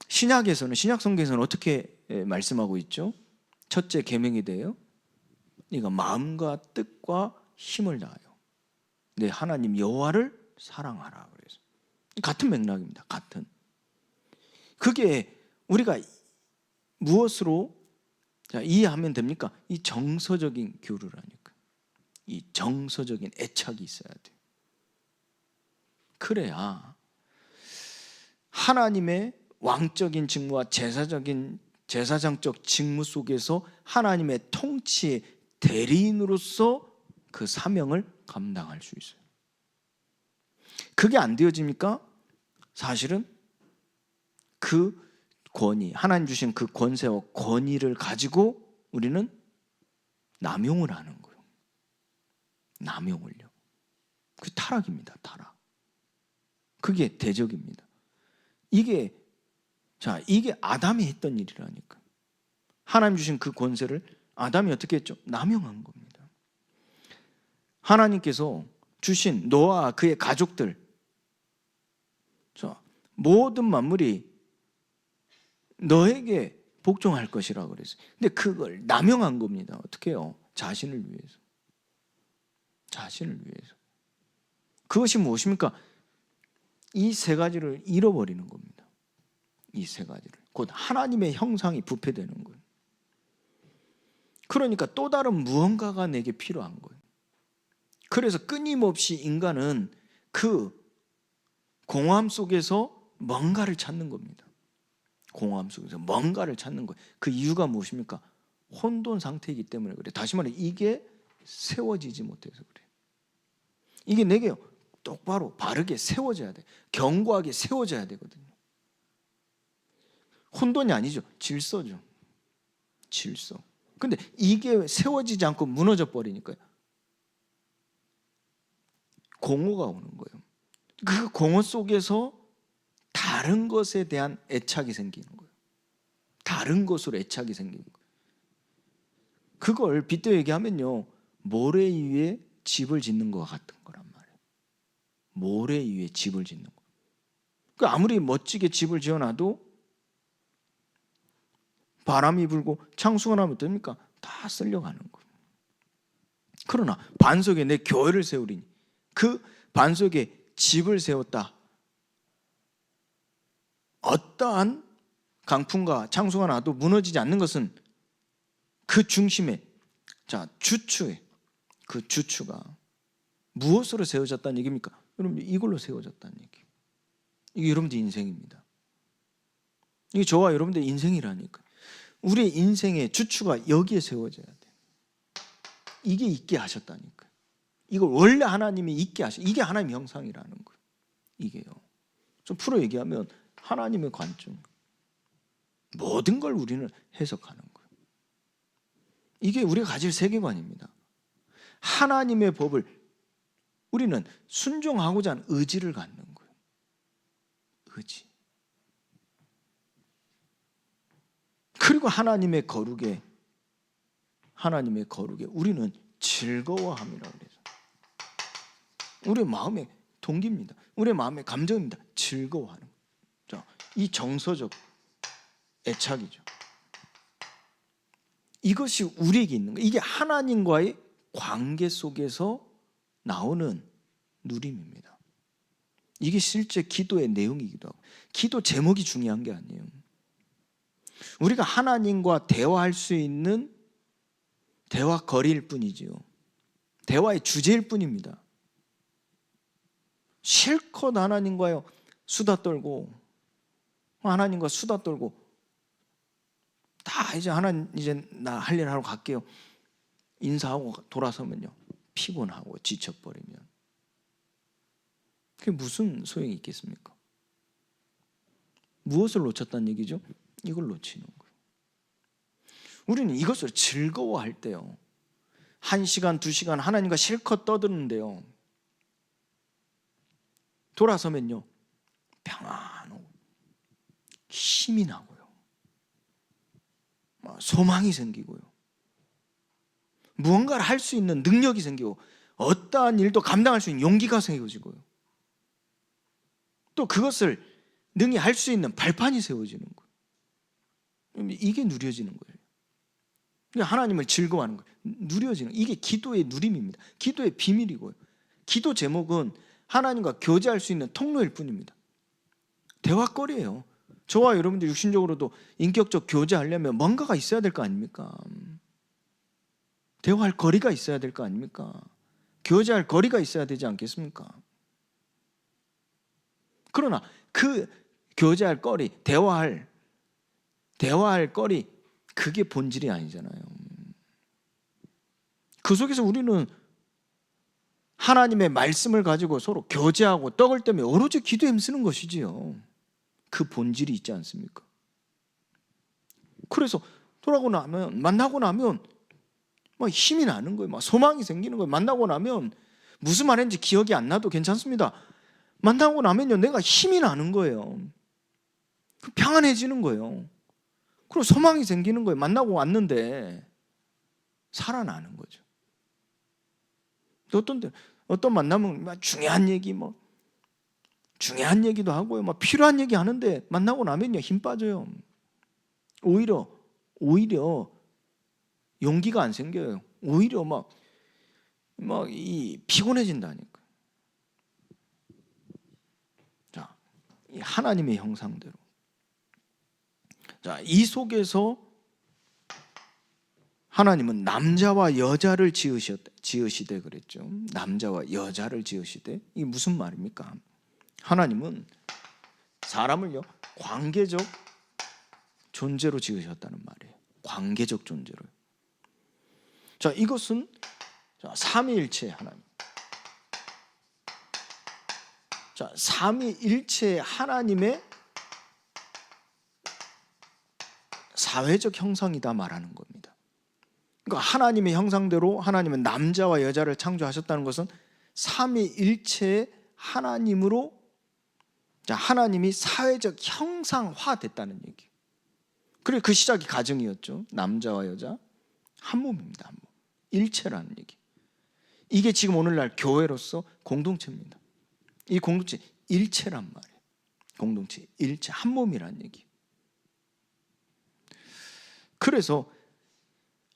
Speaker 1: 신약에서는, 신약 성경에서는 어떻게 말씀하고 있죠? 첫째 계명이 돼요. 이거 마음과 뜻과 힘을 다하여 내 하나님 여호와를 사랑하라 그래서. 같은 맥락입니다. 같은. 그게 우리가 무엇으로 이해하면 됩니까? 이 정서적인 교류라니까. 이 정서적인 애착이 있어야 돼요. 그래야 하나님의 왕적인 직무와 제사장적 직무 속에서 하나님의 통치의 대리인으로서 그 사명을 감당할 수 있어요. 그게 안 되어집니까? 사실은 그 권위, 하나님 주신 그 권세와 권위를 가지고 우리는 남용을 하는 거예요. 남용을요. 그 타락입니다. 타락. 그게 대적입니다. 이게 아담이 했던 일이라니까. 하나님 주신 그 권세를 아담이 어떻게 했죠? 남용한 겁니다. 하나님께서 주신 노아와 그의 가족들, 모든 만물이 너에게 복종할 것이라고 그랬어요. 근데 그걸 남용한 겁니다. 어떻게 해요? 자신을 위해서. 자신을 위해서. 그것이 무엇입니까? 이 세 가지를 잃어버리는 겁니다. 이 세 가지를. 곧 하나님의 형상이 부패되는 거예요. 그러니까 또 다른 무언가가 내게 필요한 거예요. 그래서 끊임없이 인간은 그 공허함 속에서 뭔가를 찾는 겁니다. 공허함 속에서 뭔가를 찾는 거예요. 그 이유가 무엇입니까? 혼돈 상태이기 때문에 그래요. 다시 말해, 이게 세워지지 못해서 그래요. 이게 내게 똑바로 바르게 세워져야 돼. 견고하게 세워져야 되거든요. 혼돈이 아니죠. 질서죠. 질서. 근데 이게 세워지지 않고 무너져 버리니까요, 공허가 오는 거예요. 그 공허 속에서 다른 것에 대한 애착이 생기는 거예요. 다른 것으로 애착이 생기는 거예요. 그걸 빗대어 얘기하면요, 모래 위에 집을 짓는 것과 같은 거란 말이에요. 모래 위에 집을 짓는 거. 그 아무리 멋지게 집을 지어놔도 바람이 불고 창수가 나면 어떡합니까? 다 쓸려가는 거예요. 그러나 반석에 내 교회를 세우리니, 그 반석에 집을 세웠다. 어떠한 강풍과 창수가 나도 무너지지 않는 것은 그 중심에, 주추에, 그 주추가 무엇으로 세워졌다는 얘기입니까? 여러분, 이걸로 세워졌다는 얘기예요. 이게 여러분들 인생입니다. 이게 저와 여러분들 인생이라니까. 우리의 인생의 주추가 여기에 세워져야 돼요. 이게 있게 하셨다니까. 이걸 원래 하나님이 있게 이게 하나님의 형상이라는 거예요. 이게요. 좀 풀어 얘기하면 하나님의 관점. 모든 걸 우리는 해석하는 거예요. 이게 우리가 가질 세계관입니다. 하나님의 법을 우리는 순종하고자 하는 의지를 갖는 거예요. 의지. 그리고 하나님의 거룩에 우리는 즐거워함이라고 그래서. 우리의 마음의 동기입니다. 우리의 마음의 감정입니다. 즐거워하는 거예요. 이 정서적 애착이죠. 이것이 우리에게 있는 거예요. 이게 하나님과의 관계 속에서 나오는 누림입니다. 이게 실제 기도의 내용이기도 하고, 기도 제목이 중요한 게 아니에요. 우리가 하나님과 대화할 수 있는 대화거리일 뿐이지요. 대화의 주제일 뿐입니다. 실컷 하나님과요 수다 떨고, 하나님과 수다 떨고, 다 이제 하나님 이제 나 할 일 하러 갈게요. 인사하고 돌아서면요 피곤하고 지쳐버리면 그게 무슨 소용이 있겠습니까? 무엇을 놓쳤다는 얘기죠? 이걸 놓치는 거예요. 우리는 이것을 즐거워할 때요, 1시간, 2시간 하나님과 실컷 떠드는데요, 돌아서면요 평안하고 힘이 나고요, 소망이 생기고요, 무언가를 할 수 있는 능력이 생기고, 어떠한 일도 감당할 수 있는 용기가 세워지고요, 또 그것을 능히 할 수 있는 발판이 세워지는 거예요. 이게 누려지는 거예요. 하나님을 즐거워하는 거예요. 누려지는, 이게 기도의 누림입니다. 기도의 비밀이고요. 기도 제목은 하나님과 교제할 수 있는 통로일 뿐입니다. 대화거리예요. 저와 여러분들 육신적으로도 인격적 교제하려면 뭔가가 있어야 될 거 아닙니까? 대화할 거리가 있어야 될 거 아닙니까? 교제할 거리가 있어야 되지 않겠습니까? 그러나 그 교제할 거리, 대화할 거리, 그게 본질이 아니잖아요. 그 속에서 우리는 하나님의 말씀을 가지고 서로 교제하고 떡을 떼며 오로지 기도에 힘쓰는 것이지요. 그 본질이 있지 않습니까? 그래서 만나고 나면 막 힘이 나는 거예요. 막 소망이 생기는 거예요. 만나고 나면 무슨 말인지 기억이 안 나도 괜찮습니다. 만나고 나면요 내가 힘이 나는 거예요. 평안해지는 거예요. 그리고 소망이 생기는 거예요. 만나고 왔는데 살아나는 거죠. 어떤 만나면 중요한 얘기도 하고요, 필요한 얘기 하는데 만나고 나면요 힘 빠져요. 오히려 용기가 안 생겨요. 오히려 피곤해진다니까. 자, 이 하나님의 형상대로. 자, 이 속에서 하나님은 남자와 여자를 지으시되 그랬죠. 남자와 여자를 지으시되, 이게 무슨 말입니까? 하나님은 사람을요 관계적 존재로 지으셨다는 말이에요. 관계적 존재로요. 자, 이것은 삼위일체 하나님. 자, 삼위일체 하나님의 사회적 형상이다 말하는 겁니다. 그러니까 하나님의 형상대로 하나님은 남자와 여자를 창조하셨다는 것은 삼위일체의 하나님으로, 하나님이 사회적 형상화됐다는 얘기. 그리고 그 시작이 가정이었죠. 남자와 여자 한 몸입니다. 한 몸. 일체라는 얘기. 이게 지금 오늘날 교회로서 공동체입니다. 이 공동체 일체란 말이에요. 공동체 일체 한 몸이라는 얘기. 그래서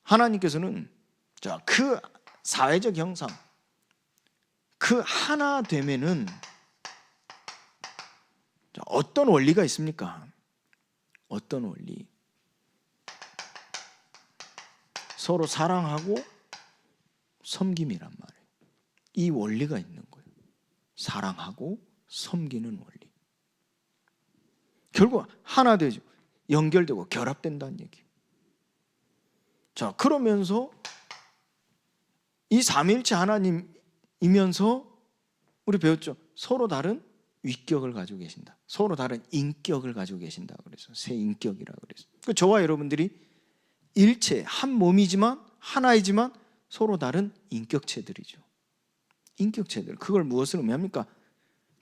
Speaker 1: 하나님께서는 그 사회적 형상, 그 하나 되면은 어떤 원리가 있습니까? 어떤 원리? 서로 사랑하고 섬김이란 말이에요. 이 원리가 있는 거예요. 사랑하고 섬기는 원리. 결국 하나 되죠. 연결되고 결합된다는 얘기. 자, 그러면서 이 삼위일체 하나님이면서 우리 배웠죠. 서로 다른 위격을 가지고 계신다. 서로 다른 인격을 가지고 계신다. 그래서 새 인격이라고 그래서. 저와 여러분들이 일체 한 몸이지만 하나이지만 서로 다른 인격체들이죠. 인격체들. 그걸 무엇을 의미합니까?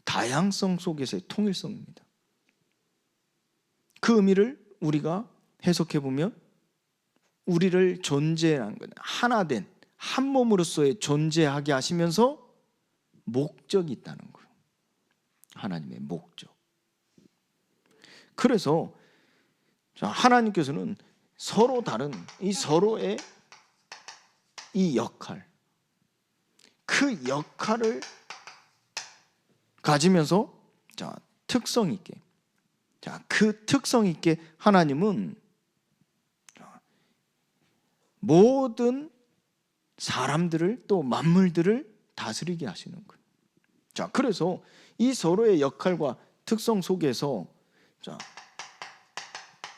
Speaker 1: 다양성 속에서의 통일성입니다. 그 의미를 우리가 해석해 보면 우리를 존재하는 것, 하나 된 한 몸으로서의 존재하게 하시면서 목적이 있다는 거예요. 하나님의 목적. 그래서 하나님께서는 서로 다른 이 서로의 이 역할, 그 역할을 가지면서 특성 있게, 그 특성 있게 하나님은 모든 사람들을 또 만물들을 다스리게 하시는 거예요. 그래서 이 서로의 역할과 특성 속에서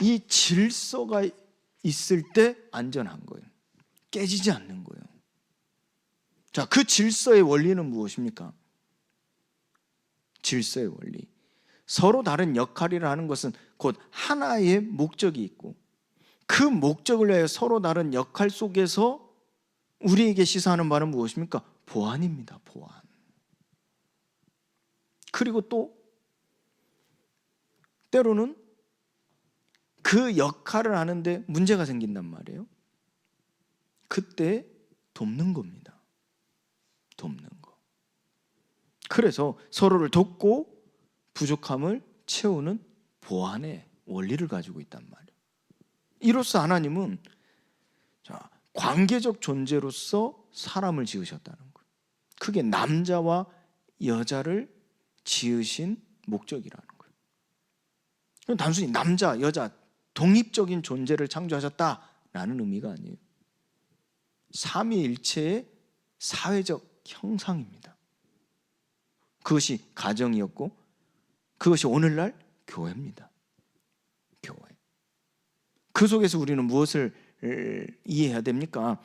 Speaker 1: 이 질서가 있을 때 안전한 거예요. 깨지지 않는 거예요. 그 질서의 원리는 무엇입니까? 질서의 원리. 서로 다른 역할이라 하는 것은 곧 하나의 목적이 있고, 그 목적을 위해 서로 다른 역할 속에서 우리에게 시사하는 바는 무엇입니까? 보안입니다. 보안. 그리고 또 때로는 그 역할을 하는데 문제가 생긴단 말이에요. 그때 돕는 겁니다. 돕는 거. 그래서 서로를 돕고 부족함을 채우는 보안의 원리를 가지고 있단 말이에요. 이로써 하나님은 관계적 존재로서 사람을 지으셨다는 거예요. 그게 남자와 여자를 지으신 목적이라는 거예요. 단순히 남자, 여자 독립적인 존재를 창조하셨다라는 의미가 아니에요. 삼위일체의 사회적 형상입니다. 그것이 가정이었고 그것이 오늘날 교회입니다. 교회. 그 속에서 우리는 무엇을 이해해야 됩니까?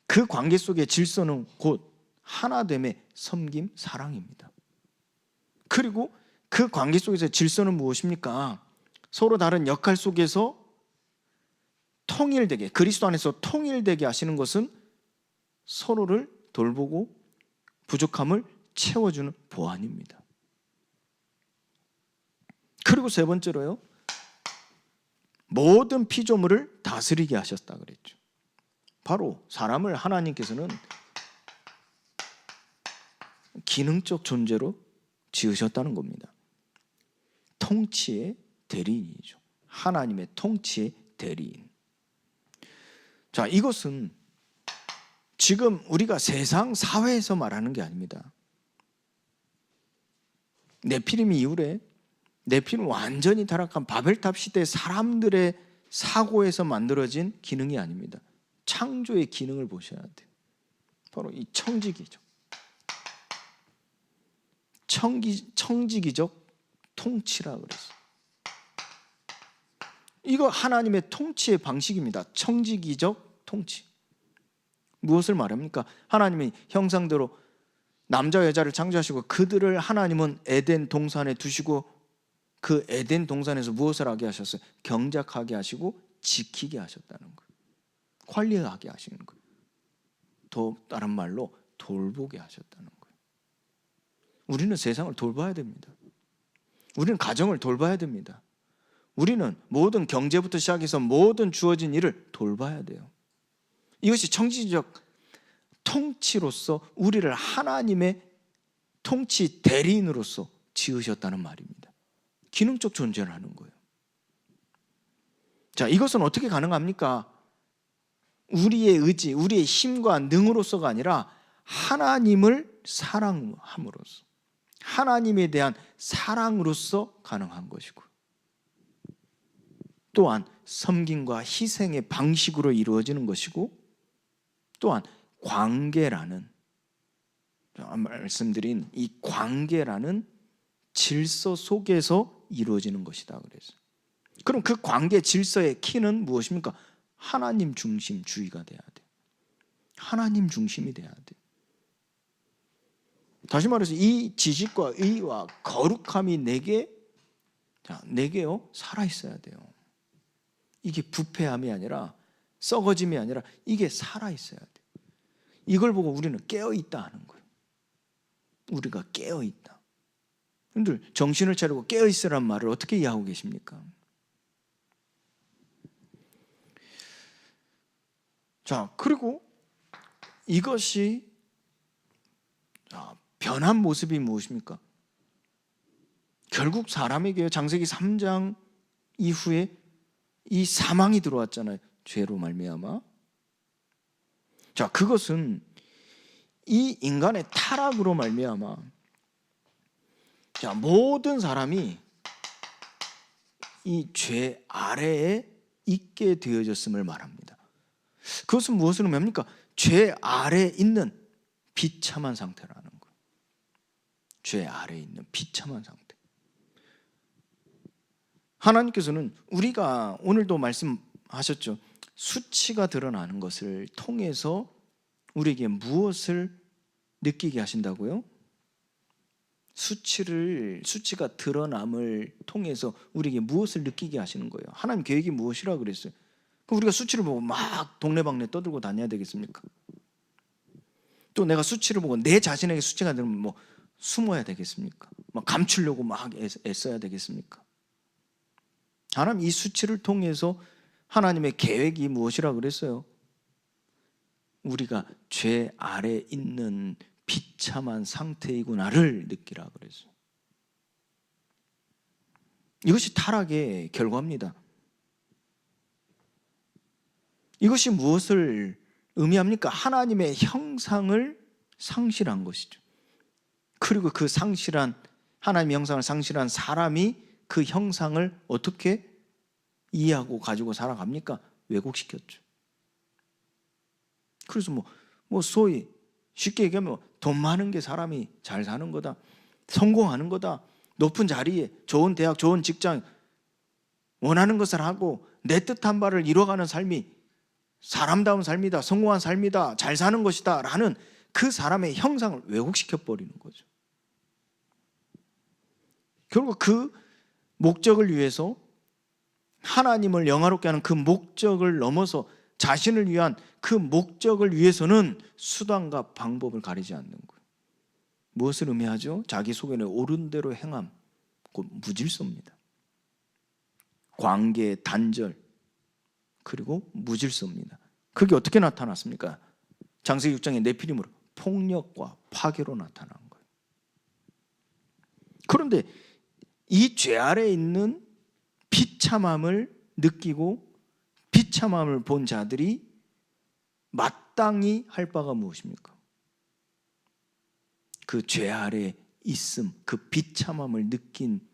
Speaker 1: 그 관계 속의 질서는 곧 하나됨의 섬김, 사랑입니다. 그리고 그 관계 속에서 질서는 무엇입니까? 서로 다른 역할 속에서 통일되게, 그리스도 안에서 통일되게 하시는 것은 서로를 돌보고 부족함을 채워주는 보안입니다. 그리고 세 번째로요, 모든 피조물을 다스리게 하셨다 그랬죠. 바로 사람을 하나님께서는 기능적 존재로 지으셨다는 겁니다. 통치의 대리인이죠. 하나님의 통치의 대리인. 이것은 지금 우리가 세상 사회에서 말하는 게 아닙니다. 네피림 이후에 네피림 완전히 타락한 바벨탑 시대 사람들의 사고에서 만들어진 기능이 아닙니다. 창조의 기능을 보셔야 돼요. 바로 이 청지기죠. 청지기적 통치라 그랬어요. 이거 하나님의 통치의 방식입니다. 청지기적 통치. 무엇을 말합니까? 하나님이 형상대로 남자 여자를 창조하시고 그들을 하나님은 에덴 동산에 두시고 그 에덴 동산에서 무엇을 하게 하셨어요? 경작하게 하시고 지키게 하셨다는 거예요. 관리하게 하시는 거예요. 더 다른 말로 돌보게 하셨다는 거예요. 우리는 세상을 돌봐야 됩니다. 우리는 가정을 돌봐야 됩니다. 우리는 모든 경제부터 시작해서 모든 주어진 일을 돌봐야 돼요. 이것이 청지적 통치로서 우리를 하나님의 통치 대리인으로서 지으셨다는 말입니다. 기능적 존재를 하는 거예요. 이것은 어떻게 가능합니까? 우리의 의지, 우리의 힘과 능으로서가 아니라 하나님을 사랑함으로써, 하나님에 대한 사랑으로서 가능한 것이고, 또한 섬김과 희생의 방식으로 이루어지는 것이고, 또한 관계라는, 말씀드린 이 관계라는 질서 속에서 이루어지는 것이다 그래서. 그럼 그 관계 질서의 키는 무엇입니까? 하나님 중심주의가 돼야 돼요. 하나님 중심이 돼야 돼요. 다시 말해서 이 지식과 의와 거룩함이 내게요 살아 있어야 돼요. 이게 부패함이 아니라 썩어짐이 아니라 이게 살아 있어야 돼요. 이걸 보고 우리는 깨어 있다 하는 거예요. 우리가 깨어 있다. 여러분들 정신을 차리고 깨어 있으란 말을 어떻게 이해하고 계십니까? 그리고 이것이 변한 모습이 무엇입니까? 결국 사람에게 창세기 3장 이후에 이 사망이 들어왔잖아요. 죄로 말미암아. 자, 그것은 이 인간의 타락으로 말미암아 자, 모든 사람이 이 죄 아래에 있게 되어졌음을 말합니다. 그것은 무엇을 의미합니까? 죄 아래에 있는 비참한 상태라는 거예요. 죄 아래에 있는 비참한 상태. 하나님께서는 우리가 오늘도 말씀하셨죠. 수치가 드러나는 것을 통해서 우리에게 무엇을 느끼게 하신다고요? 수치가 드러남을 통해서 우리에게 무엇을 느끼게 하시는 거예요? 하나님 계획이 무엇이라고 그랬어요? 그럼 우리가 수치를 보고 막 동네방네 떠들고 다녀야 되겠습니까? 또 내가 수치를 보고 내 자신에게 수치가 들면 뭐 숨어야 되겠습니까? 막 감추려고 막 애써야 되겠습니까? 하나님 이 수치를 통해서 하나님의 계획이 무엇이라고 그랬어요? 우리가 죄 아래 있는 비참한 상태이구나를 느끼라 그랬어요. 이것이 타락의 결과입니다. 이것이 무엇을 의미합니까? 하나님의 형상을 상실한 것이죠. 그리고 그 상실한 하나님의 형상을 상실한 사람이 그 형상을 어떻게 이해하고 가지고 살아갑니까? 왜곡시켰죠. 그래서 뭐 소위 쉽게 얘기하면 돈 많은 게 사람이 잘 사는 거다, 성공하는 거다, 높은 자리에 좋은 대학 좋은 직장 원하는 것을 하고 내 뜻한 바를 이뤄가는 삶이 사람다운 삶이다, 성공한 삶이다, 잘 사는 것이다 라는 그 사람의 형상을 왜곡시켜 버리는 거죠. 결국 그 목적을 위해서 하나님을 영화롭게 하는 그 목적을 넘어서 자신을 위한 그 목적을 위해서는 수단과 방법을 가리지 않는 거예요. 무엇을 의미하죠? 자기 속에는 옳은 대로 행함, 곧 무질서입니다. 관계, 단절, 그리고 무질서입니다. 그게 어떻게 나타났습니까? 창세기 6장의 네피림으로 폭력과 파괴로 나타난 거예요. 그런데 이 죄 아래에 있는 비참함을 느끼고 비참함을 본 자들이 마땅히 할 바가 무엇입니까? 그 죄 아래에 있음, 그 비참함을 느낀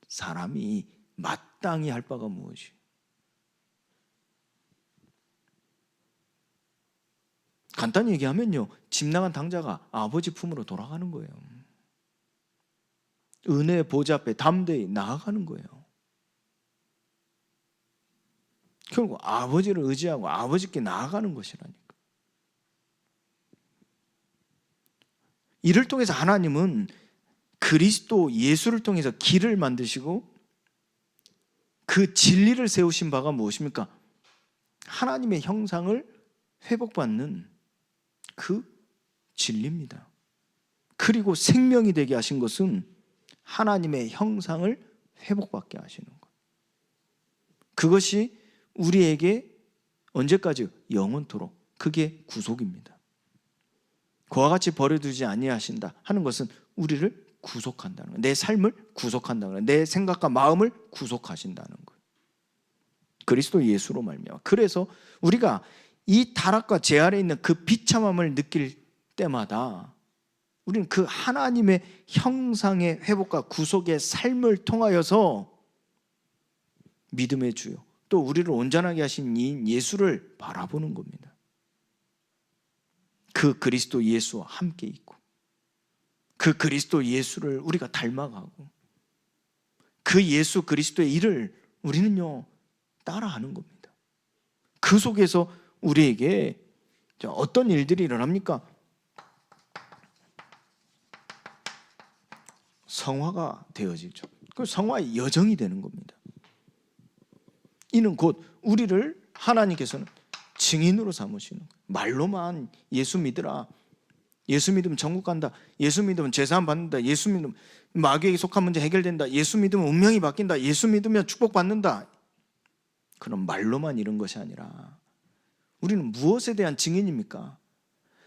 Speaker 1: 사람이 마땅히 할 바가 무엇이에요? 간단히 얘기하면요, 집 나간 당자가 아버지 품으로 돌아가는 거예요. 은혜의 보좌 앞에 담대히 나아가는 거예요. 결국 아버지를 의지하고 아버지께 나아가는 것이라니까. 이를 통해서 하나님은 그리스도 예수를 통해서 길을 만드시고 그 진리를 세우신 바가 무엇입니까? 하나님의 형상을 회복받는 그 진리입니다. 그리고 생명이 되게 하신 것은 하나님의 형상을 회복받게 하시는 것. 그것이 우리에게 언제까지? 영원토록. 그게 구속입니다. 그와 같이 버려두지 아니하신다 하는 것은 우리를 구속한다는 거예요. 내 삶을 구속한다는 거예요. 내 생각과 마음을 구속하신다는 거예요. 그리스도 예수로 말미암아. 그래서 우리가 이 타락과 죄 아래에 있는 그 비참함을 느낄 때마다 우리는 그 하나님의 형상의 회복과 구속의 삶을 통하여서 믿음의 주요 또 우리를 온전하게 하신 이인 예수를 바라보는 겁니다. 그 그리스도 예수와 함께 있고 그 그리스도 예수를 우리가 닮아가고 그 예수 그리스도의 일을 우리는요 따라하는 겁니다. 그 속에서 우리에게 어떤 일들이 일어납니까? 성화가 되어지죠. 그 성화의 여정이 되는 겁니다. 이는 곧 우리를 하나님께서는 증인으로 삼으시는 거예요. 말로만 예수 믿으라, 예수 믿으면 천국 간다, 예수 믿으면 제사함 받는다, 예수 믿으면 마귀에게 속한 문제 해결된다, 예수 믿으면 운명이 바뀐다, 예수 믿으면 축복받는다, 그런 말로만 이런 것이 아니라 우리는 무엇에 대한 증인입니까?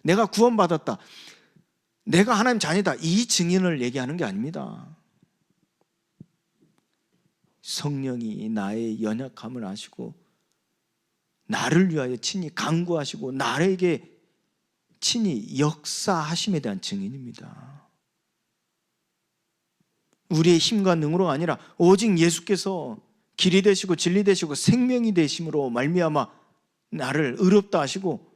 Speaker 1: 내가 구원받았다, 내가 하나님 자녀다, 이 증인을 얘기하는 게 아닙니다. 성령이 나의 연약함을 아시고 나를 위하여 친히 간구하시고 나에게 친히 역사하심에 대한 증인입니다. 우리의 힘과 능으로가 아니라 오직 예수께서 길이 되시고 진리 되시고 생명이 되심으로 말미암아 나를 의롭다 하시고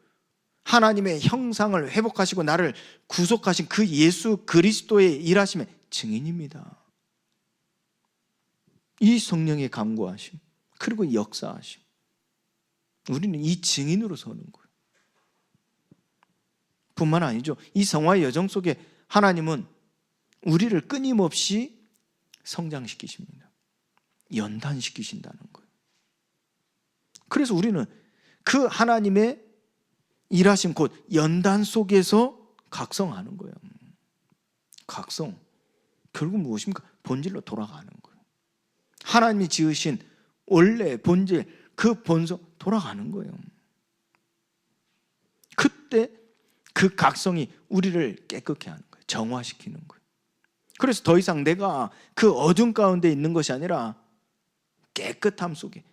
Speaker 1: 하나님의 형상을 회복하시고 나를 구속하신 그 예수 그리스도의 일하심의 증인입니다. 이 성령의 간구하심 그리고 역사하심, 우리는 이 증인으로 서는 거예요. 뿐만 아니죠, 이 성화의 여정 속에 하나님은 우리를 끊임없이 성장시키십니다. 연단시키신다는 거예요. 그래서 우리는 그 하나님의 일하심 곧 연단 속에서 각성하는 거예요. 각성, 결국 무엇입니까? 본질로 돌아가는 거예요. 하나님이 지으신 원래 본질, 그 본성 돌아가는 거예요. 그때 그 각성이 우리를 깨끗게 하는 거예요. 정화시키는 거예요. 그래서 더 이상 내가 그 어둠 가운데 있는 것이 아니라 깨끗함 속에,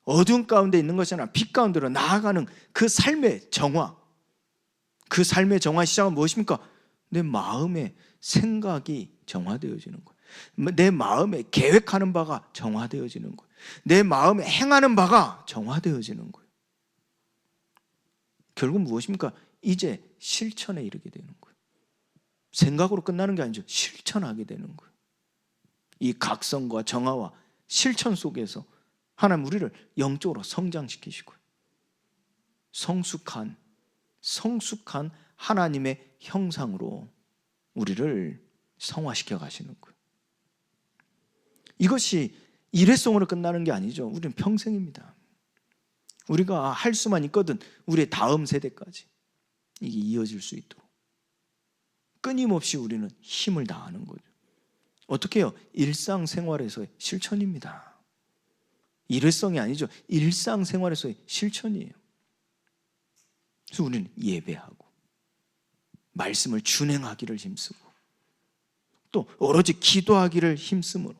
Speaker 1: 어둠 가운데 있는 것이 아니라 빛 가운데로 나아가는 그 삶의 정화. 그 삶의 정화의 시작은 무엇입니까? 내 마음의 생각이 정화되어지는 거예요. 내 마음에 계획하는 바가 정화되어지는 거예요. 내 마음에 행하는 바가 정화되어지는 거예요. 결국 무엇입니까? 이제 실천에 이르게 되는 거예요. 생각으로 끝나는 게 아니죠. 실천하게 되는 거예요. 이 각성과 정화와 실천 속에서 하나님 우리를 영적으로 성장시키시고 성숙한 하나님의 형상으로 우리를 성화시켜 가시는 거예요. 이것이 일회성으로 끝나는 게 아니죠. 우리는 평생입니다. 우리가 할 수만 있거든 우리의 다음 세대까지 이게 이어질 수 있도록 끊임없이 우리는 힘을 다하는 거죠. 어떻게 해요? 일상생활에서의 실천입니다. 일회성이 아니죠. 일상생활에서의 실천이에요. 그래서 우리는 예배하고 말씀을 준행하기를 힘쓰고 또 오로지 기도하기를 힘쓰므로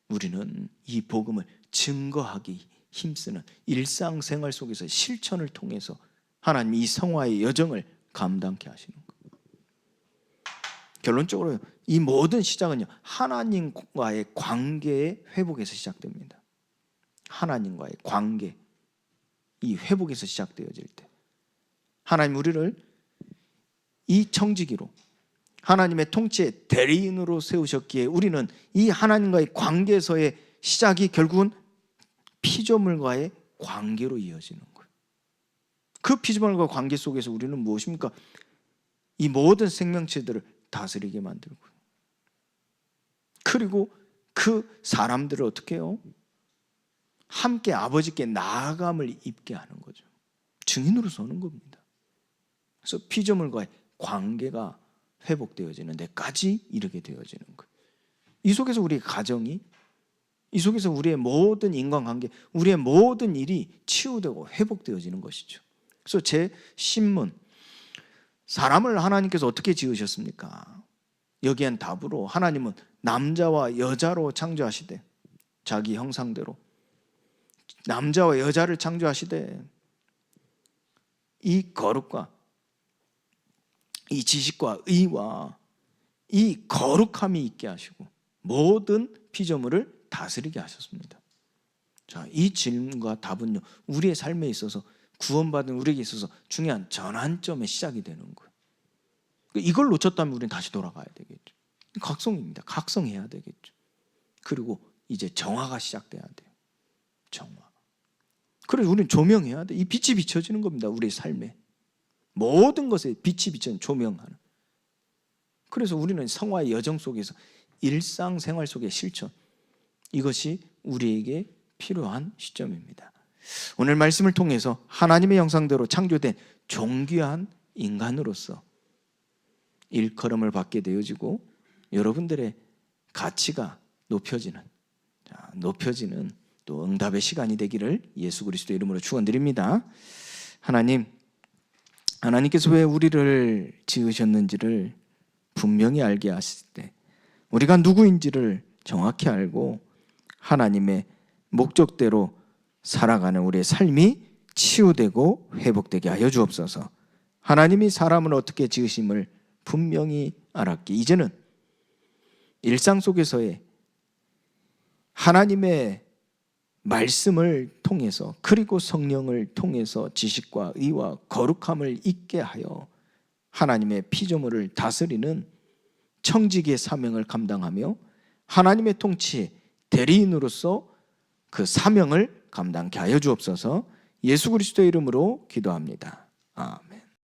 Speaker 1: 우리는 이 복음을 증거하기 힘쓰는 일상생활 속에서 실천을 통해서 하나님이 이 성화의 여정을 감당케 하시는 거예요. 결론적으로 이 모든 시작은요, 하나님과의 관계의 회복에서 시작됩니다. 하나님과의 관계, 이 회복에서 시작되어질 때 하나님 우리를 이 청지기로 하나님의 통치의 대리인으로 세우셨기에 우리는 이 하나님과의 관계에서의 시작이 결국은 피조물과의 관계로 이어지는 거예요. 그 피조물과 관계 속에서 우리는 무엇입니까? 이 모든 생명체들을 다스리게 만들고 그리고 그 사람들을 어떻게 해요? 함께 아버지께 나아감을 입게 하는 거죠. 증인으로 서는 겁니다. 그래서 피조물과의 관계가 회복되어지는 데까지 이르게 되어지는 거예요. 이 속에서 우리의 가정이, 이 속에서 우리의 모든 인간관계, 우리의 모든 일이 치유되고 회복되어지는 것이죠. 그래서 제 신문, 사람을 하나님께서 어떻게 지으셨습니까? 여기엔 답으로 하나님은 남자와 여자로 창조하시되, 자기 형상대로 남자와 여자를 창조하시되 이 거룩과 이 지식과 의와 이 거룩함이 있게 하시고 모든 피조물을 다스리게 하셨습니다. 자, 이 질문과 답은요, 우리의 삶에 있어서 구원받은 우리에게 있어서 중요한 전환점의 시작이 되는 거예요. 이걸 놓쳤다면 우리는 다시 돌아가야 되겠죠. 각성입니다. 각성해야 되겠죠. 그리고 이제 정화가 시작돼야 돼요. 정화. 그래서 우리는 조명해야 돼. 이 빛이 비춰지는 겁니다. 우리의 삶에 모든 것에 빛이 비춰는 조명하는. 그래서 우리는 성화의 여정 속에서 일상생활 속의 실천, 이것이 우리에게 필요한 시점입니다. 오늘 말씀을 통해서 하나님의 형상대로 창조된 존귀한 인간으로서 일컬음을 받게 되어지고 여러분들의 가치가 높여지는 또 응답의 시간이 되기를 예수 그리스도 이름으로 축원드립니다. 하나님께서 왜 우리를 지으셨는지를 분명히 알게 하실 때 우리가 누구인지를 정확히 알고 하나님의 목적대로 살아가는 우리의 삶이 치유되고 회복되게 하여 주옵소서. 하나님이 사람을 어떻게 지으심을 분명히 알았기에 이제는 일상 속에서의 하나님의 말씀을 통해서 그리고 성령을 통해서 지식과 의와 거룩함을 잊게 하여 하나님의 피조물을 다스리는 청지기의 사명을 감당하며 하나님의 통치 대리인으로서 그 사명을 감당케 하여 주옵소서. 예수 그리스도의 이름으로 기도합니다. 아멘.